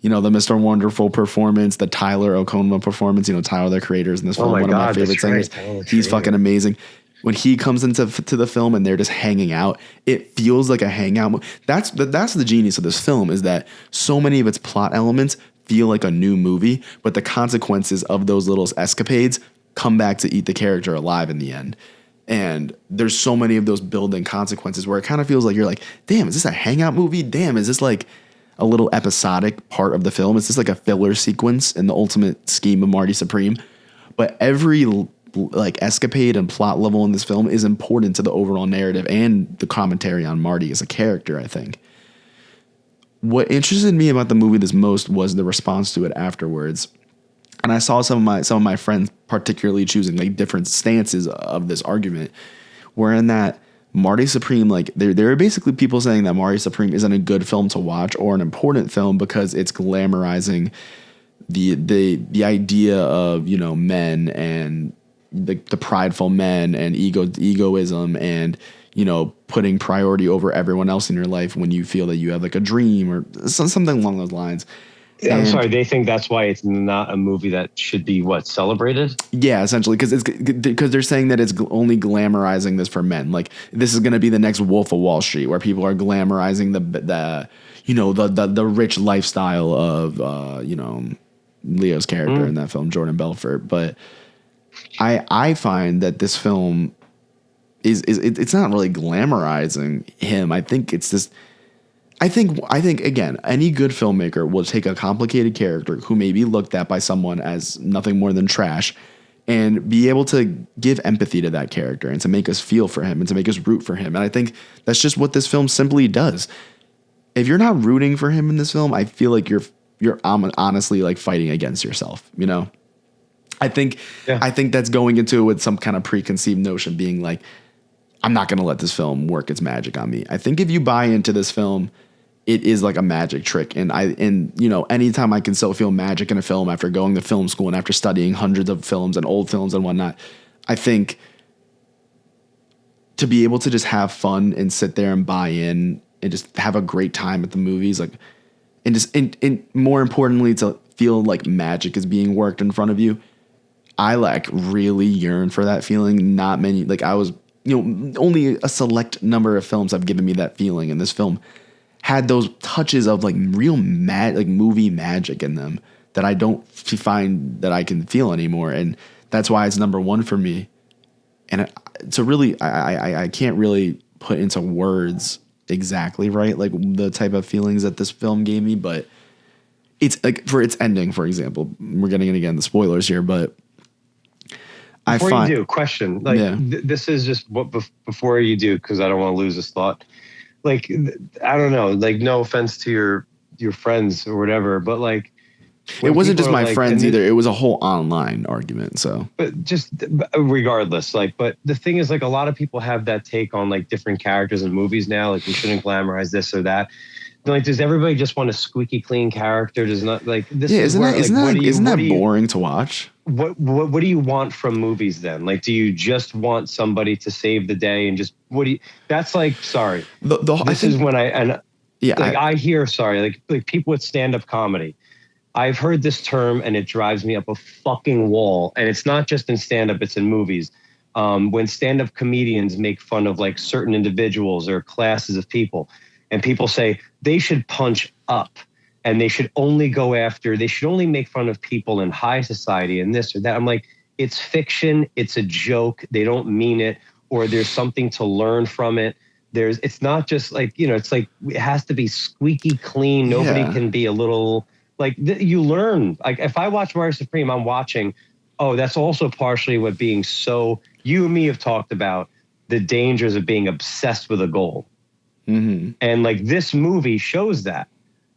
you know, the Mr. Wonderful performance, the Tyler Okonma performance. You know, Tyler, the creators in this film, one of my favorite singers. He's fucking amazing. When he comes into the film and they're just hanging out, it feels like a hangout. That's the genius of this film, is that so many of its plot elements feel like a new movie, but the consequences of those little escapades come back to eat the character alive in the end. And there's so many of those built-in consequences where it kind of feels like you're like, damn, is this a hangout movie? Damn, is this like a little episodic part of the film? Is this like a filler sequence in the ultimate scheme of Marty Supreme? But every like escapade and plot level in this film is important to the overall narrative and the commentary on Marty as a character, I think. What interested me about the movie this most was the response to it afterwards. And I saw some of my friends particularly choosing like different stances of this argument, wherein that Marty Supreme, like there are basically people saying that Marty Supreme isn't a good film to watch or an important film because it's glamorizing the idea of, you know, men and the prideful men and egoism and, you know, putting priority over everyone else in your life when you feel that you have like a dream or something along those lines. I'm sorry, they think that's why it's not a movie that should be celebrated? Yeah, essentially, because they're saying that it's only glamorizing this for men. Like, this is going to be the next Wolf of Wall Street, where people are glamorizing the rich lifestyle of you know, Leo's character in that film, Jordan Belfort. But I find that this film it's not really glamorizing him. I think it's this. I think again, any good filmmaker will take a complicated character who may be looked at by someone as nothing more than trash and be able to give empathy to that character and to make us feel for him and to make us root for him. And I think that's just what this film simply does. If you're not rooting for him in this film, I feel like you're honestly like fighting against yourself, you know? I think that's going into it with some kind of preconceived notion, being like, I'm not going to let this film work its magic on me. I think if you buy into this film, it is like a magic trick. And you know, anytime I can still feel magic in a film after going to film school and after studying hundreds of films and old films and whatnot, I think to be able to just have fun and sit there and buy in and just have a great time at the movies, like, and just, and more importantly, to feel like magic is being worked in front of you. I like really yearn for that feeling. Not many, like I was, you know, only a select number of films have given me that feeling, and this film had those touches of like real like movie magic in them that I don't find that I can feel anymore. And that's why it's number one for me. And so really, I can't really put into words exactly right, like the type of feelings that this film gave me, but it's like for its ending, for example, we're getting in again the spoilers here, but before you do, question, like this is just what before you do, because I don't want to lose this thought. Like, I don't know, like no offense to your friends or whatever, but like it wasn't just my like, friends either. It was a whole online argument. So, but just regardless, like, but the thing is, like, a lot of people have that take on like different characters in movies now. Like, we shouldn't glamorize this or that. Like, does everybody just want a squeaky clean character? Does not like this? Yeah, isn't that boring to watch? What do you want from movies then? Like, do you just want somebody to save the day and just what do you? That's like, sorry. I hear like people with stand-up comedy. I've heard this term and it drives me up a fucking wall. And it's not just in stand-up; it's in movies. When stand-up comedians make fun of like certain individuals or classes of people. And people say they should punch up. and they should only make fun of people in high society and this or that. I'm like, it's fiction. It's a joke. They don't mean it, or there's something to learn from it. It's not just like, it's like, it has to be squeaky clean. Nobody can be a little like, you learn. Like if I watch Marty Supreme, I'm watching, oh, that's also partially what being so, you and me have talked about the dangers of being obsessed with a goal. Mm-hmm. And like this movie shows that.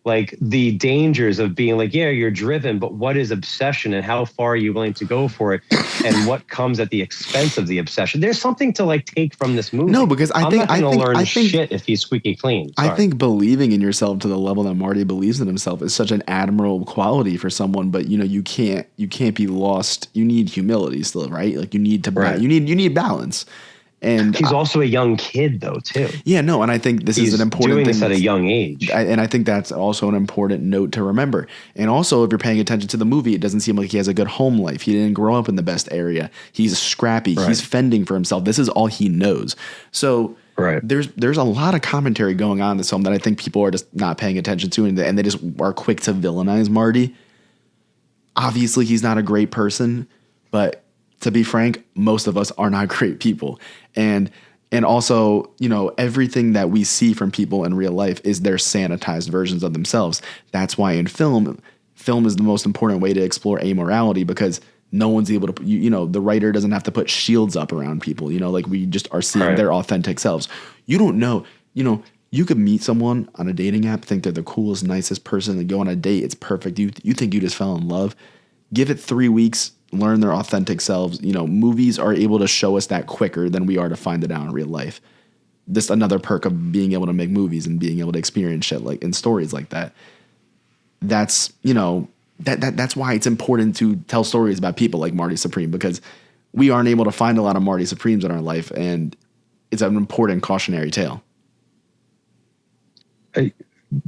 Like the dangers of being like, yeah, you're driven, but what is obsession and how far are you willing to go for it? And what comes at the expense of the obsession? There's something to like take from this movie. No, because I think shit if he's squeaky clean. Sorry. I think believing in yourself to the level that Marty believes in himself is such an admirable quality for someone, but you can't be lost. You need humility still, right? Like you need to you need balance. And he's also a young kid, though, too. Yeah, no, and I think this is an important thing. He's doing this at a young age. And I think that's also an important note to remember. And also, if you're paying attention to the movie, it doesn't seem like he has a good home life. He didn't grow up in the best area. He's scrappy. Right. He's fending for himself. This is all he knows. So there's a lot of commentary going on in this film that I think people are just not paying attention to, and they just are quick to villainize Marty. Obviously, he's not a great person, but to be frank, most of us are not great people. And also, everything that we see from people in real life is their sanitized versions of themselves. That's why in film is the most important way to explore amorality, because no one's able to, the writer doesn't have to put shields up around people, like we just are seeing their authentic selves. You don't know, you could meet someone on a dating app, think they're the coolest, nicest person, and go on a date. It's perfect. You think you just fell in love. Give it 3 weeks. Learn their authentic selves. Movies are able to show us that quicker than we are to find it out in real life. This another perk of being able to make movies and being able to experience shit like in stories like that. That's that's why it's important to tell stories about people like Marty Supreme, because we aren't able to find a lot of Marty Supremes in our life, and it's an important cautionary tale.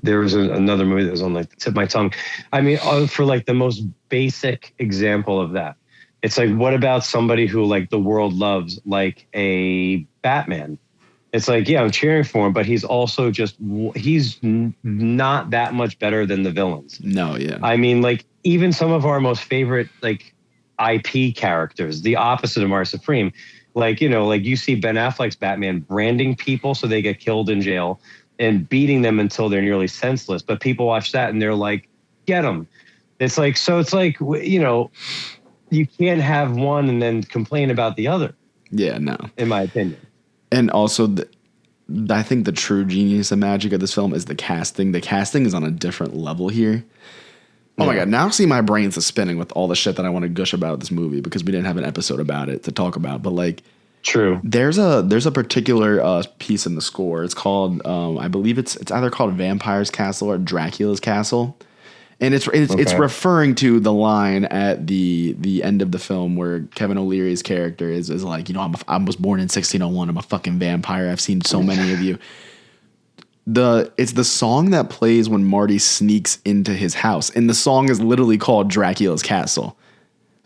There was another movie that was on like the tip of my tongue. I mean, for like the most basic example of that, it's like, what about somebody who like the world loves, like a Batman? It's like, yeah, I'm cheering for him, but he's also he's not that much better than the villains. No, yeah. I mean, like even some of our most favorite like IP characters, the opposite of Marty Supreme, like, like you see Ben Affleck's Batman branding people so they get killed in jail and beating them until they're nearly senseless. But people watch that and they're like, get them. It's like, so it's like, you can't have one and then complain about the other. Yeah, no. In my opinion. And also, I think the true genius and magic of this film is the casting. The casting is on a different level here. Oh my God, now see my brains is spinning with all the shit that I want to gush about this movie, because we didn't have an episode about it to talk about. But like, true. There's a particular piece in the score. It's called, I believe it's either called Vampire's Castle or Dracula's Castle, and it's referring to the line at the end of the film where Kevin O'Leary's character is like, I was born in 1601. I'm a fucking vampire. I've seen so many of you. It's the song that plays when Marty sneaks into his house, and the song is literally called Dracula's Castle,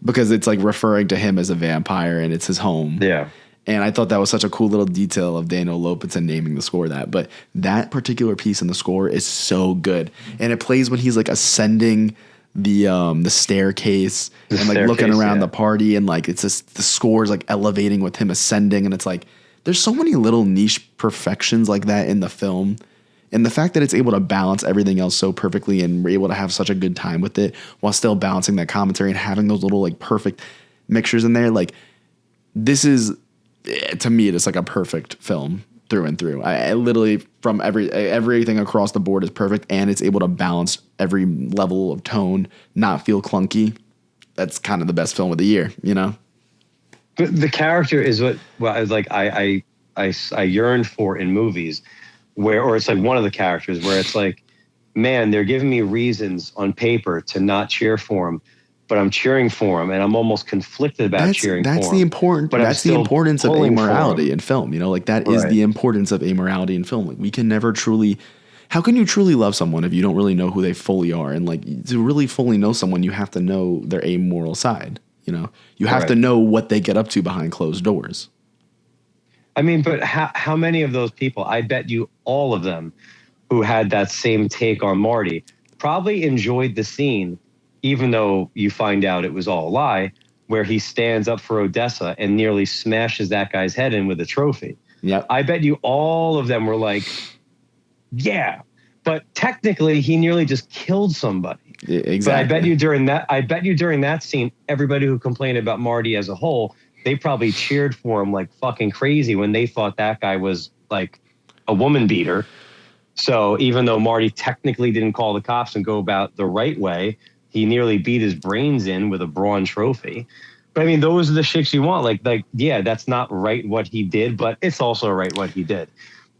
because it's like referring to him as a vampire and it's his home. Yeah. And I thought that was such a cool little detail of Daniel Lopatin naming the score that. But that particular piece in the score is so good. And it plays when he's like ascending the staircase and like looking around the party, and like it's just, the score is like elevating with him ascending, and it's like there's so many little niche perfections like that in the film. And the fact that it's able to balance everything else so perfectly, and we're able to have such a good time with it while still balancing that commentary and having those little like perfect mixtures in there. Like, this is, to me, it's like a perfect film through and through. I literally, from everything across the board is perfect, and it's able to balance every level of tone, not feel clunky. That's kind of the best film of the year, But the character is what like I yearn for in movies, or it's like one of the characters where it's like, man, they're giving me reasons on paper to not cheer for him, but I'm cheering for him, and I'm almost conflicted about cheering for him. That's the importance of amorality in film. Like that is the importance of amorality in film. Like we can never truly. How can you truly love someone if you don't really know who they fully are? And like to really fully know someone, you have to know their amoral side. You have to know what they get up to behind closed doors. I mean, but how many of those people? I bet you all of them who had that same take on Marty probably enjoyed the scene, even though you find out it was all a lie, where he stands up for Odessa and nearly smashes that guy's head in with a trophy. Yeah. I bet you all of them were like, yeah, but technically he nearly just killed somebody. Exactly. But I bet you during that scene, everybody who complained about Marty as a whole, they probably cheered for him like fucking crazy when they thought that guy was like a woman beater. So even though Marty technically didn't call the cops and go about the right way, he nearly beat his brains in with a bronze trophy. But I mean, those are the shits you want. Like, yeah, that's not right what he did, but it's also right what he did.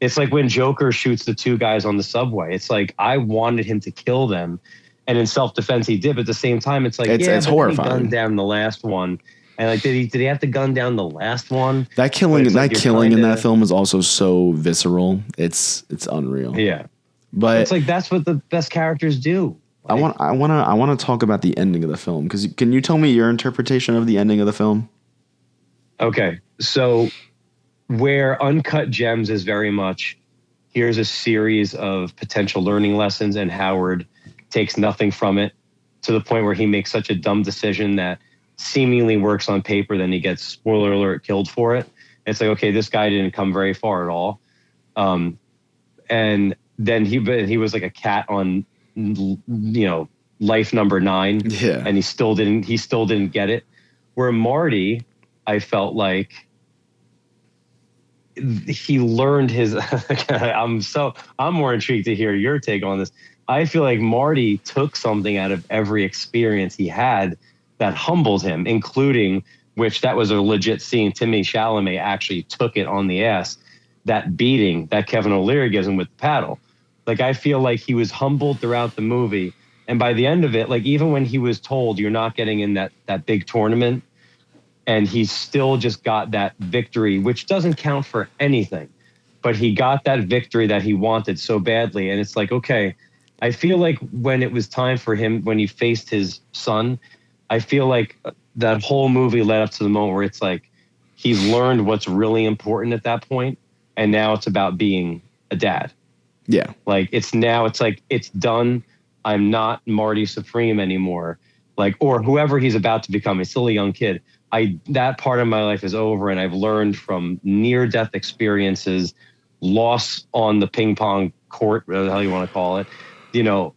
It's like when Joker shoots the two guys on the subway. It's like, I wanted him to kill them. And in self-defense he did, but at the same time, it's like, it's horrifying. He gunned down the last one. And like, did he have to gun down the last one? That killing in that film is also so visceral. It's unreal. Yeah. But it's like, that's what the best characters do. Like, I want to talk about the ending of the film, because can you tell me your interpretation of the ending of the film? Okay, so where Uncut Gems is very much, here's a series of potential learning lessons, and Howard takes nothing from it to the point where he makes such a dumb decision that seemingly works on paper, then he gets, spoiler alert, killed for it. It's like, okay, this guy didn't come very far at all. And then he was like a cat on, life number 9. Yeah. And he still didn't get it. Where Marty, I felt like he learned his, I'm more intrigued to hear your take on this. I feel like Marty took something out of every experience he had that humbled him, including, which that was a legit scene, Timothée Chalamet actually took it on the ass, that beating that Kevin O'Leary gives him with the paddle. Like, I feel like he was humbled throughout the movie. And by the end of it, like, even when he was told you're not getting in that big tournament, and he still just got that victory, which doesn't count for anything, but he got that victory that he wanted so badly. And it's like, okay, I feel like when it was time for him, when he faced his son, I feel like that whole movie led up to the moment where it's like, he's learned what's really important at that point, and now it's about being a dad. Yeah. Like, it's like, it's done. I'm not Marty Supreme anymore. Like, or whoever he's about to become. He's still a young kid. That part of my life is over, and I've learned from near-death experiences, loss on the ping pong court, whatever the hell you want to call it,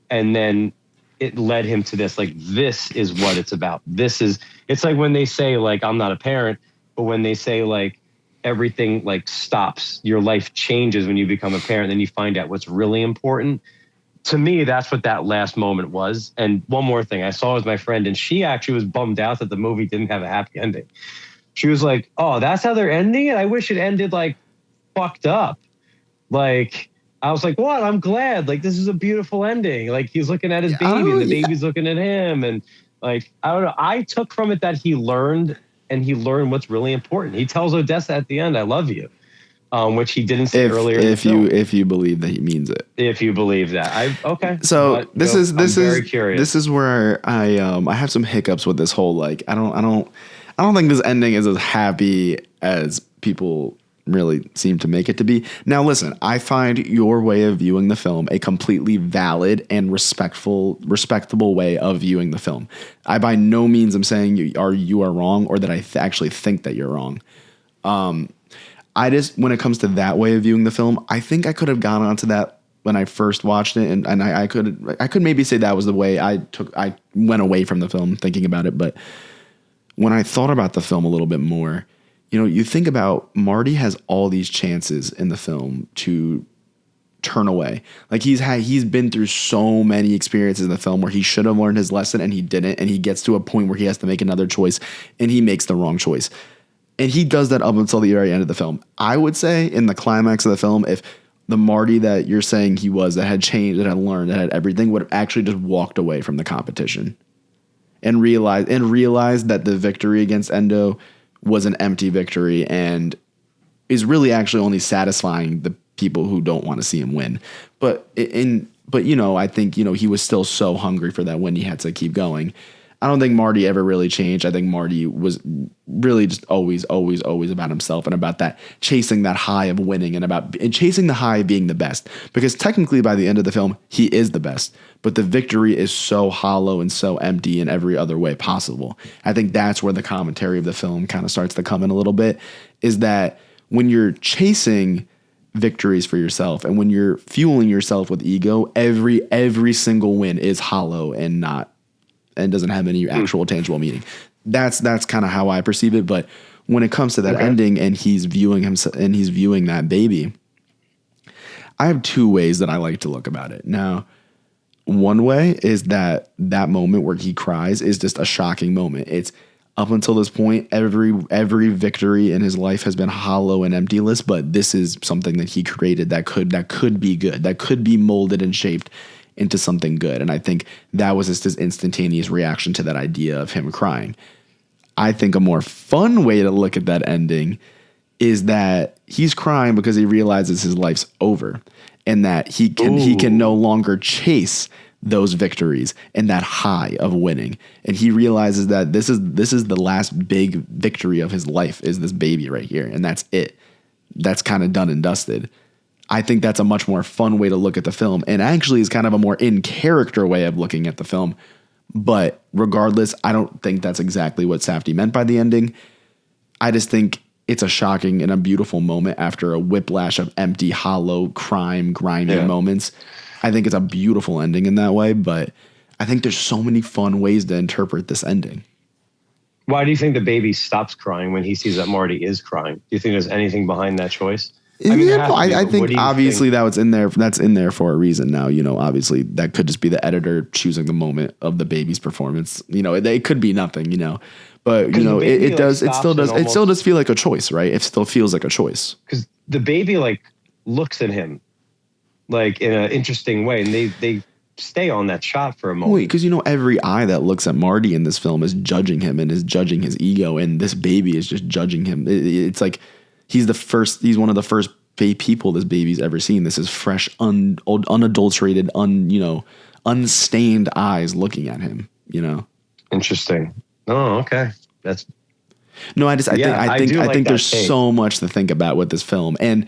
and then it led him to this, like, this is what it's about. It's like when they say, like, I'm not a parent, but when they say, like, everything, like, stops, your life changes when you become a parent, then you find out what's really important. To me, that's what that last moment was. And one more thing, I saw it with my friend, and she actually was bummed out that the movie didn't have a happy ending. She was like, oh, that's how they're ending it? I wish it ended, like, fucked up. Like, I was like, what? I'm glad. Like, this is a beautiful ending. Like, he's looking at his baby, and the baby's looking at him. And, like, I don't know. I took from it that he learned what's really important. He tells Odessa at the end, I love you. Which he didn't say earlier. If you believe that he means it. If you believe that, okay. So this is very curious. This is where I have some hiccups with this whole, like, I don't think this ending is as happy as people really seem to make it to be. Now, listen, I find your way of viewing the film a completely valid and respectable way of viewing the film. I by no means am saying you are wrong, or that I actually think that you're wrong. I just, when it comes to that way of viewing the film, I think I could have gone onto that when I first watched it, and I could maybe say that was the way I went away from the film thinking about it. But when I thought about the film a little bit more, you think about Marty has all these chances in the film to turn away. Like, he's been through so many experiences in the film where he should have learned his lesson and he didn't, and he gets to a point where he has to make another choice and he makes the wrong choice. And he does that up until the very end of the film. I would say in the climax of the film, if the Marty that you're saying he was, that had changed, that had learned, that had everything, would have actually just walked away from the competition and realized that the victory against Endo was an empty victory and is really actually only satisfying the people who don't want to see him win. But I think, he was still so hungry for that win, he had to keep going. I don't think Marty ever really changed. I think Marty was really just always about himself and about that chasing that high of winning and chasing the high of being the best. Because technically by the end of the film, he is the best, but the victory is so hollow and so empty in every other way possible. I think that's where the commentary of the film kind of starts to come in a little bit, is that when you're chasing victories for yourself and when you're fueling yourself with ego, every single win is hollow and doesn't have any actual tangible meaning. That's kind of how I perceive it. But when it comes to that ending and he's viewing himself and he's viewing that baby, I have two ways that I like to look about it. Now, one way is that moment where he cries is just a shocking moment. It's up until this point, every victory in his life has been hollow and emptyless, but this is something that he created that could be good, that could be molded and shaped into something good. And I think that was just his instantaneous reaction to that idea of him crying. I think a more fun way to look at that ending is that he's crying because he realizes his life's over and that he can no longer chase those victories and that high of winning. And he realizes that this is the last big victory of his life, is this baby right here. And that's it. That's kind of done and dusted. I think that's a much more fun way to look at the film, and actually is kind of a more in character way of looking at the film. But regardless, I don't think that's exactly what Safdie meant by the ending. I just think it's a shocking and a beautiful moment after a whiplash of empty, hollow, crime, grinding moments. I think it's a beautiful ending in that way, but I think there's so many fun ways to interpret this ending. Why do you think the baby stops crying when he sees that Marty is crying? Do you think there's anything behind that choice? I mean, I think obviously that's in there for a reason. Now, obviously that could just be the editor choosing the moment of the baby's performance. It could be nothing, but it still does feel like a choice, right? It still feels like a choice. Because the baby looks at him in an interesting way, and they stay on that shot for a moment. Wait, because every eye that looks at Marty in this film is judging him and is judging his ego, and this baby is just judging him. It's like he's one of the first people this baby's ever seen. This is fresh, unadulterated, unstained eyes looking at him. Interesting. Oh, okay. I think there's so much to think about with this film, and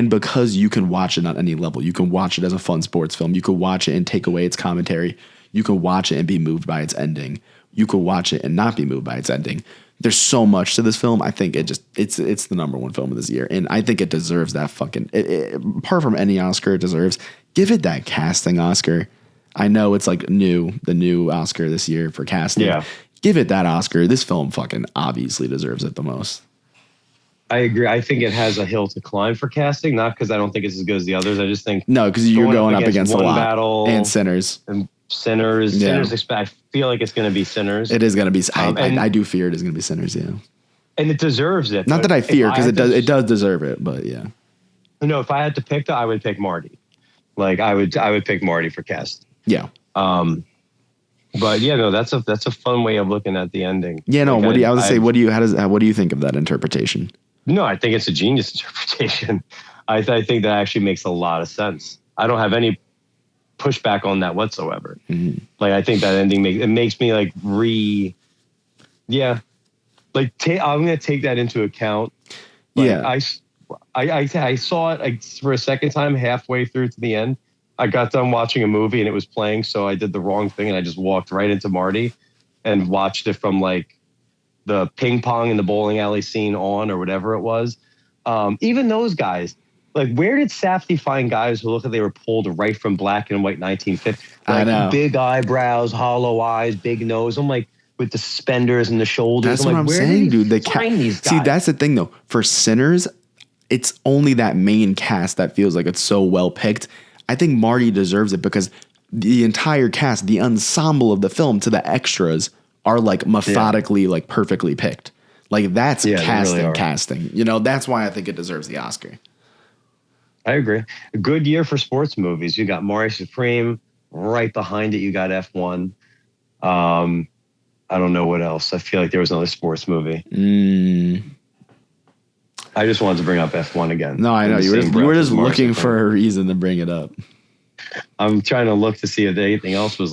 because you can watch it on any level. You can watch it as a fun sports film. You can watch it and take away its commentary. You can watch it and be moved by its ending. You can watch it and not be moved by its ending. There's so much to this film. I think it's the number one film of this year, and I think it deserves that apart from any Oscar it deserves. Give it that casting Oscar. I know it's the new Oscar this year for casting. Yeah. Give it that Oscar. This film fucking obviously deserves it the most. I agree. I think it has a hill to climb for casting, not because I don't think it's as good as the others. I just think because you're going up against a lot battle and Sinners. Sinners. Yeah. Sinners. I feel like it's going to be Sinners. It is going to be. I do fear it is going to be Sinners. Yeah, and it deserves it. Not that I fear, because it does deserve it, but yeah. No, if I had to pick, I would pick Marty. I would pick Marty for cast. Yeah. But yeah, no, that's a fun way of looking at the ending. Yeah, no. What do you think of that interpretation? No, I think it's a genius interpretation. I think that actually makes a lot of sense. I don't have any pushback on that whatsoever. Mm-hmm. I think that ending makes me I'm going to take that into account. I saw it for a second time halfway through to the end. I got done watching a movie and it was playing, so I did the wrong thing and I just walked right into Marty and watched it from the ping pong in the bowling alley scene on, or whatever it was. Even those guys, where did Safdie find guys who look like they were pulled right from black and white 1950? I know. Big eyebrows, hollow eyes, big nose. I'm with the suspenders and the shoulders. That's what I'm saying, dude. These guys? See, that's the thing though. For Sinners, it's only that main cast that feels like it's so well picked. I think Marty deserves it because the entire cast, the ensemble of the film to the extras are methodically, perfectly picked. That's casting. That's why I think it deserves the Oscar. I agree. A good year for sports movies. You got Maury Supreme. Right behind it, you got F1. I don't know what else. I feel like there was another sports movie. I just wanted to bring up F1 again. No, I know. You were just looking for a reason to bring it up. I'm trying to look to see if anything else was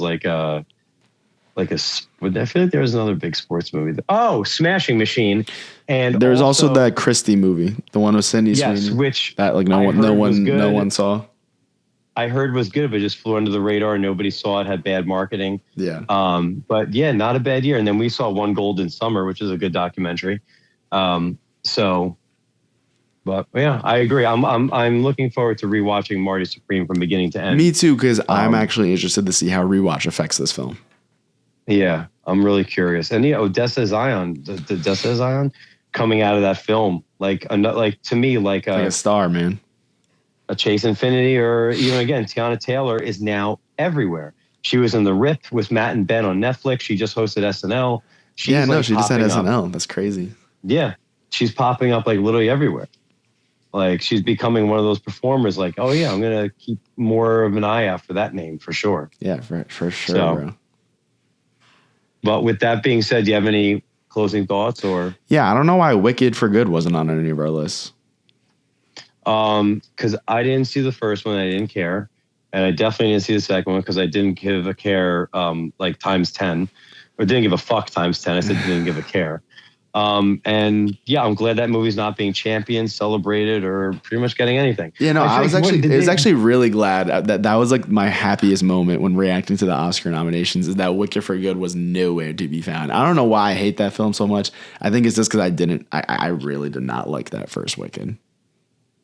like I feel like there was another big sports movie. Oh, Smashing Machine, and there's also that Christie movie, the one with Sydney Sweeney, which that like no one saw. I heard was good, but just flew under the radar. Nobody saw it. Had bad marketing. Yeah. But yeah, not a bad year. And then we saw One Golden Summer, which is a good documentary. But yeah, I agree. I'm looking forward to rewatching Marty Supreme from beginning to end. Me too, because I'm actually interested to see how rewatch affects this film. Yeah, I'm really curious. And Odessa Zion, Odessa Zion, coming out of that film, to me, like a star, man. A Chase Infinity, or even again, Tiana Taylor is now everywhere. She was in the Riff with Matt and Ben on Netflix. She just hosted SNL. She just had SNL. That's crazy. Yeah, she's popping up like literally everywhere. Like she's becoming one of those performers. Like, oh yeah, I'm gonna keep more of an eye out for that name for sure. Yeah, for sure, bro. But with that being said, do you have any closing thoughts or? Yeah, I don't know why Wicked for Good wasn't on any of our lists. Because I didn't see the first one, I didn't care, and I definitely didn't see the second one because I didn't give a care like times 10, or didn't give a fuck times 10. I said didn't give a care. And yeah, I'm glad that movie's not being championed, celebrated, or pretty much getting anything. Yeah, no, I was actually really glad that was like my happiest moment when reacting to the Oscar nominations, is that Wicked for Good was nowhere to be found. I don't know why I hate that film so much. I think it's just because I really did not like that first Wicked.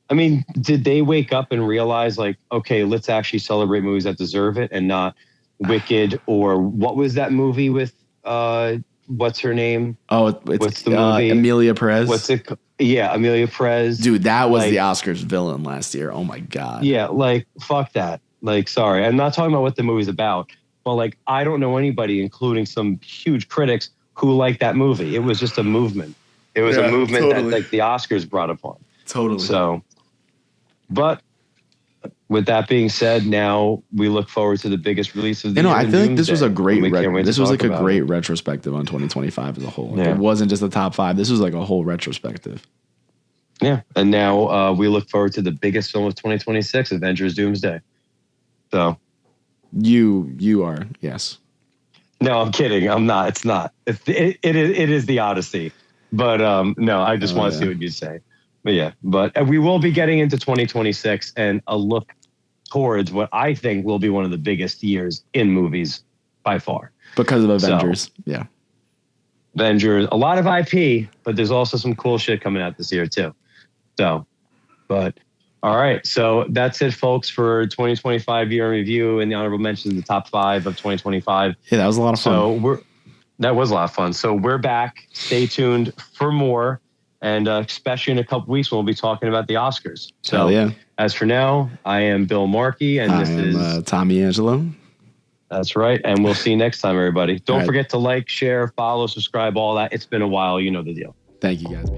I mean, did they wake up and realize like, okay, let's actually celebrate movies that deserve it and not Wicked, or what was that movie with, what's her name? Oh, what's the movie? Emilia Perez. What's it? Yeah, Emilia Perez. Dude, that was the Oscars villain last year. Oh my God. Yeah, like fuck that. Like, sorry, I'm not talking about what the movie's about, but like, I don't know anybody, including some huge critics, who liked that movie. It was just a movement. It was a movement that like the Oscars brought upon. Totally. So, but with that being said, now we look forward to the biggest release of the year. I feel like this was a great great retrospective on 2025 as a whole. Yeah. It wasn't just the top 5. This was like a whole retrospective. Yeah. And now we look forward to the biggest film of 2026, Avengers Doomsday. So you are, yes. No, I'm kidding. I'm not. It's not. It is the Odyssey. But no, I just want to see what you say. But yeah, but we will be getting into 2026 and a look towards what I think will be one of the biggest years in movies by far. Because of Avengers. Yeah. Avengers, a lot of IP, but there's also some cool shit coming out this year too. So, but all right. So that's it, folks, for 2025 year in review and the honorable mentions, the top 5 of 2025. Yeah, that was a lot of fun. That was a lot of fun. So we're back. Stay tuned for more. And especially in a couple weeks, we'll be talking about the Oscars. So as for now, I am Bill Markey, and this is Tommy Angelo. That's right. And we'll see you next time, everybody. Don't forget to like, share, follow, subscribe, all that. It's been a while. You know the deal. Thank you, guys.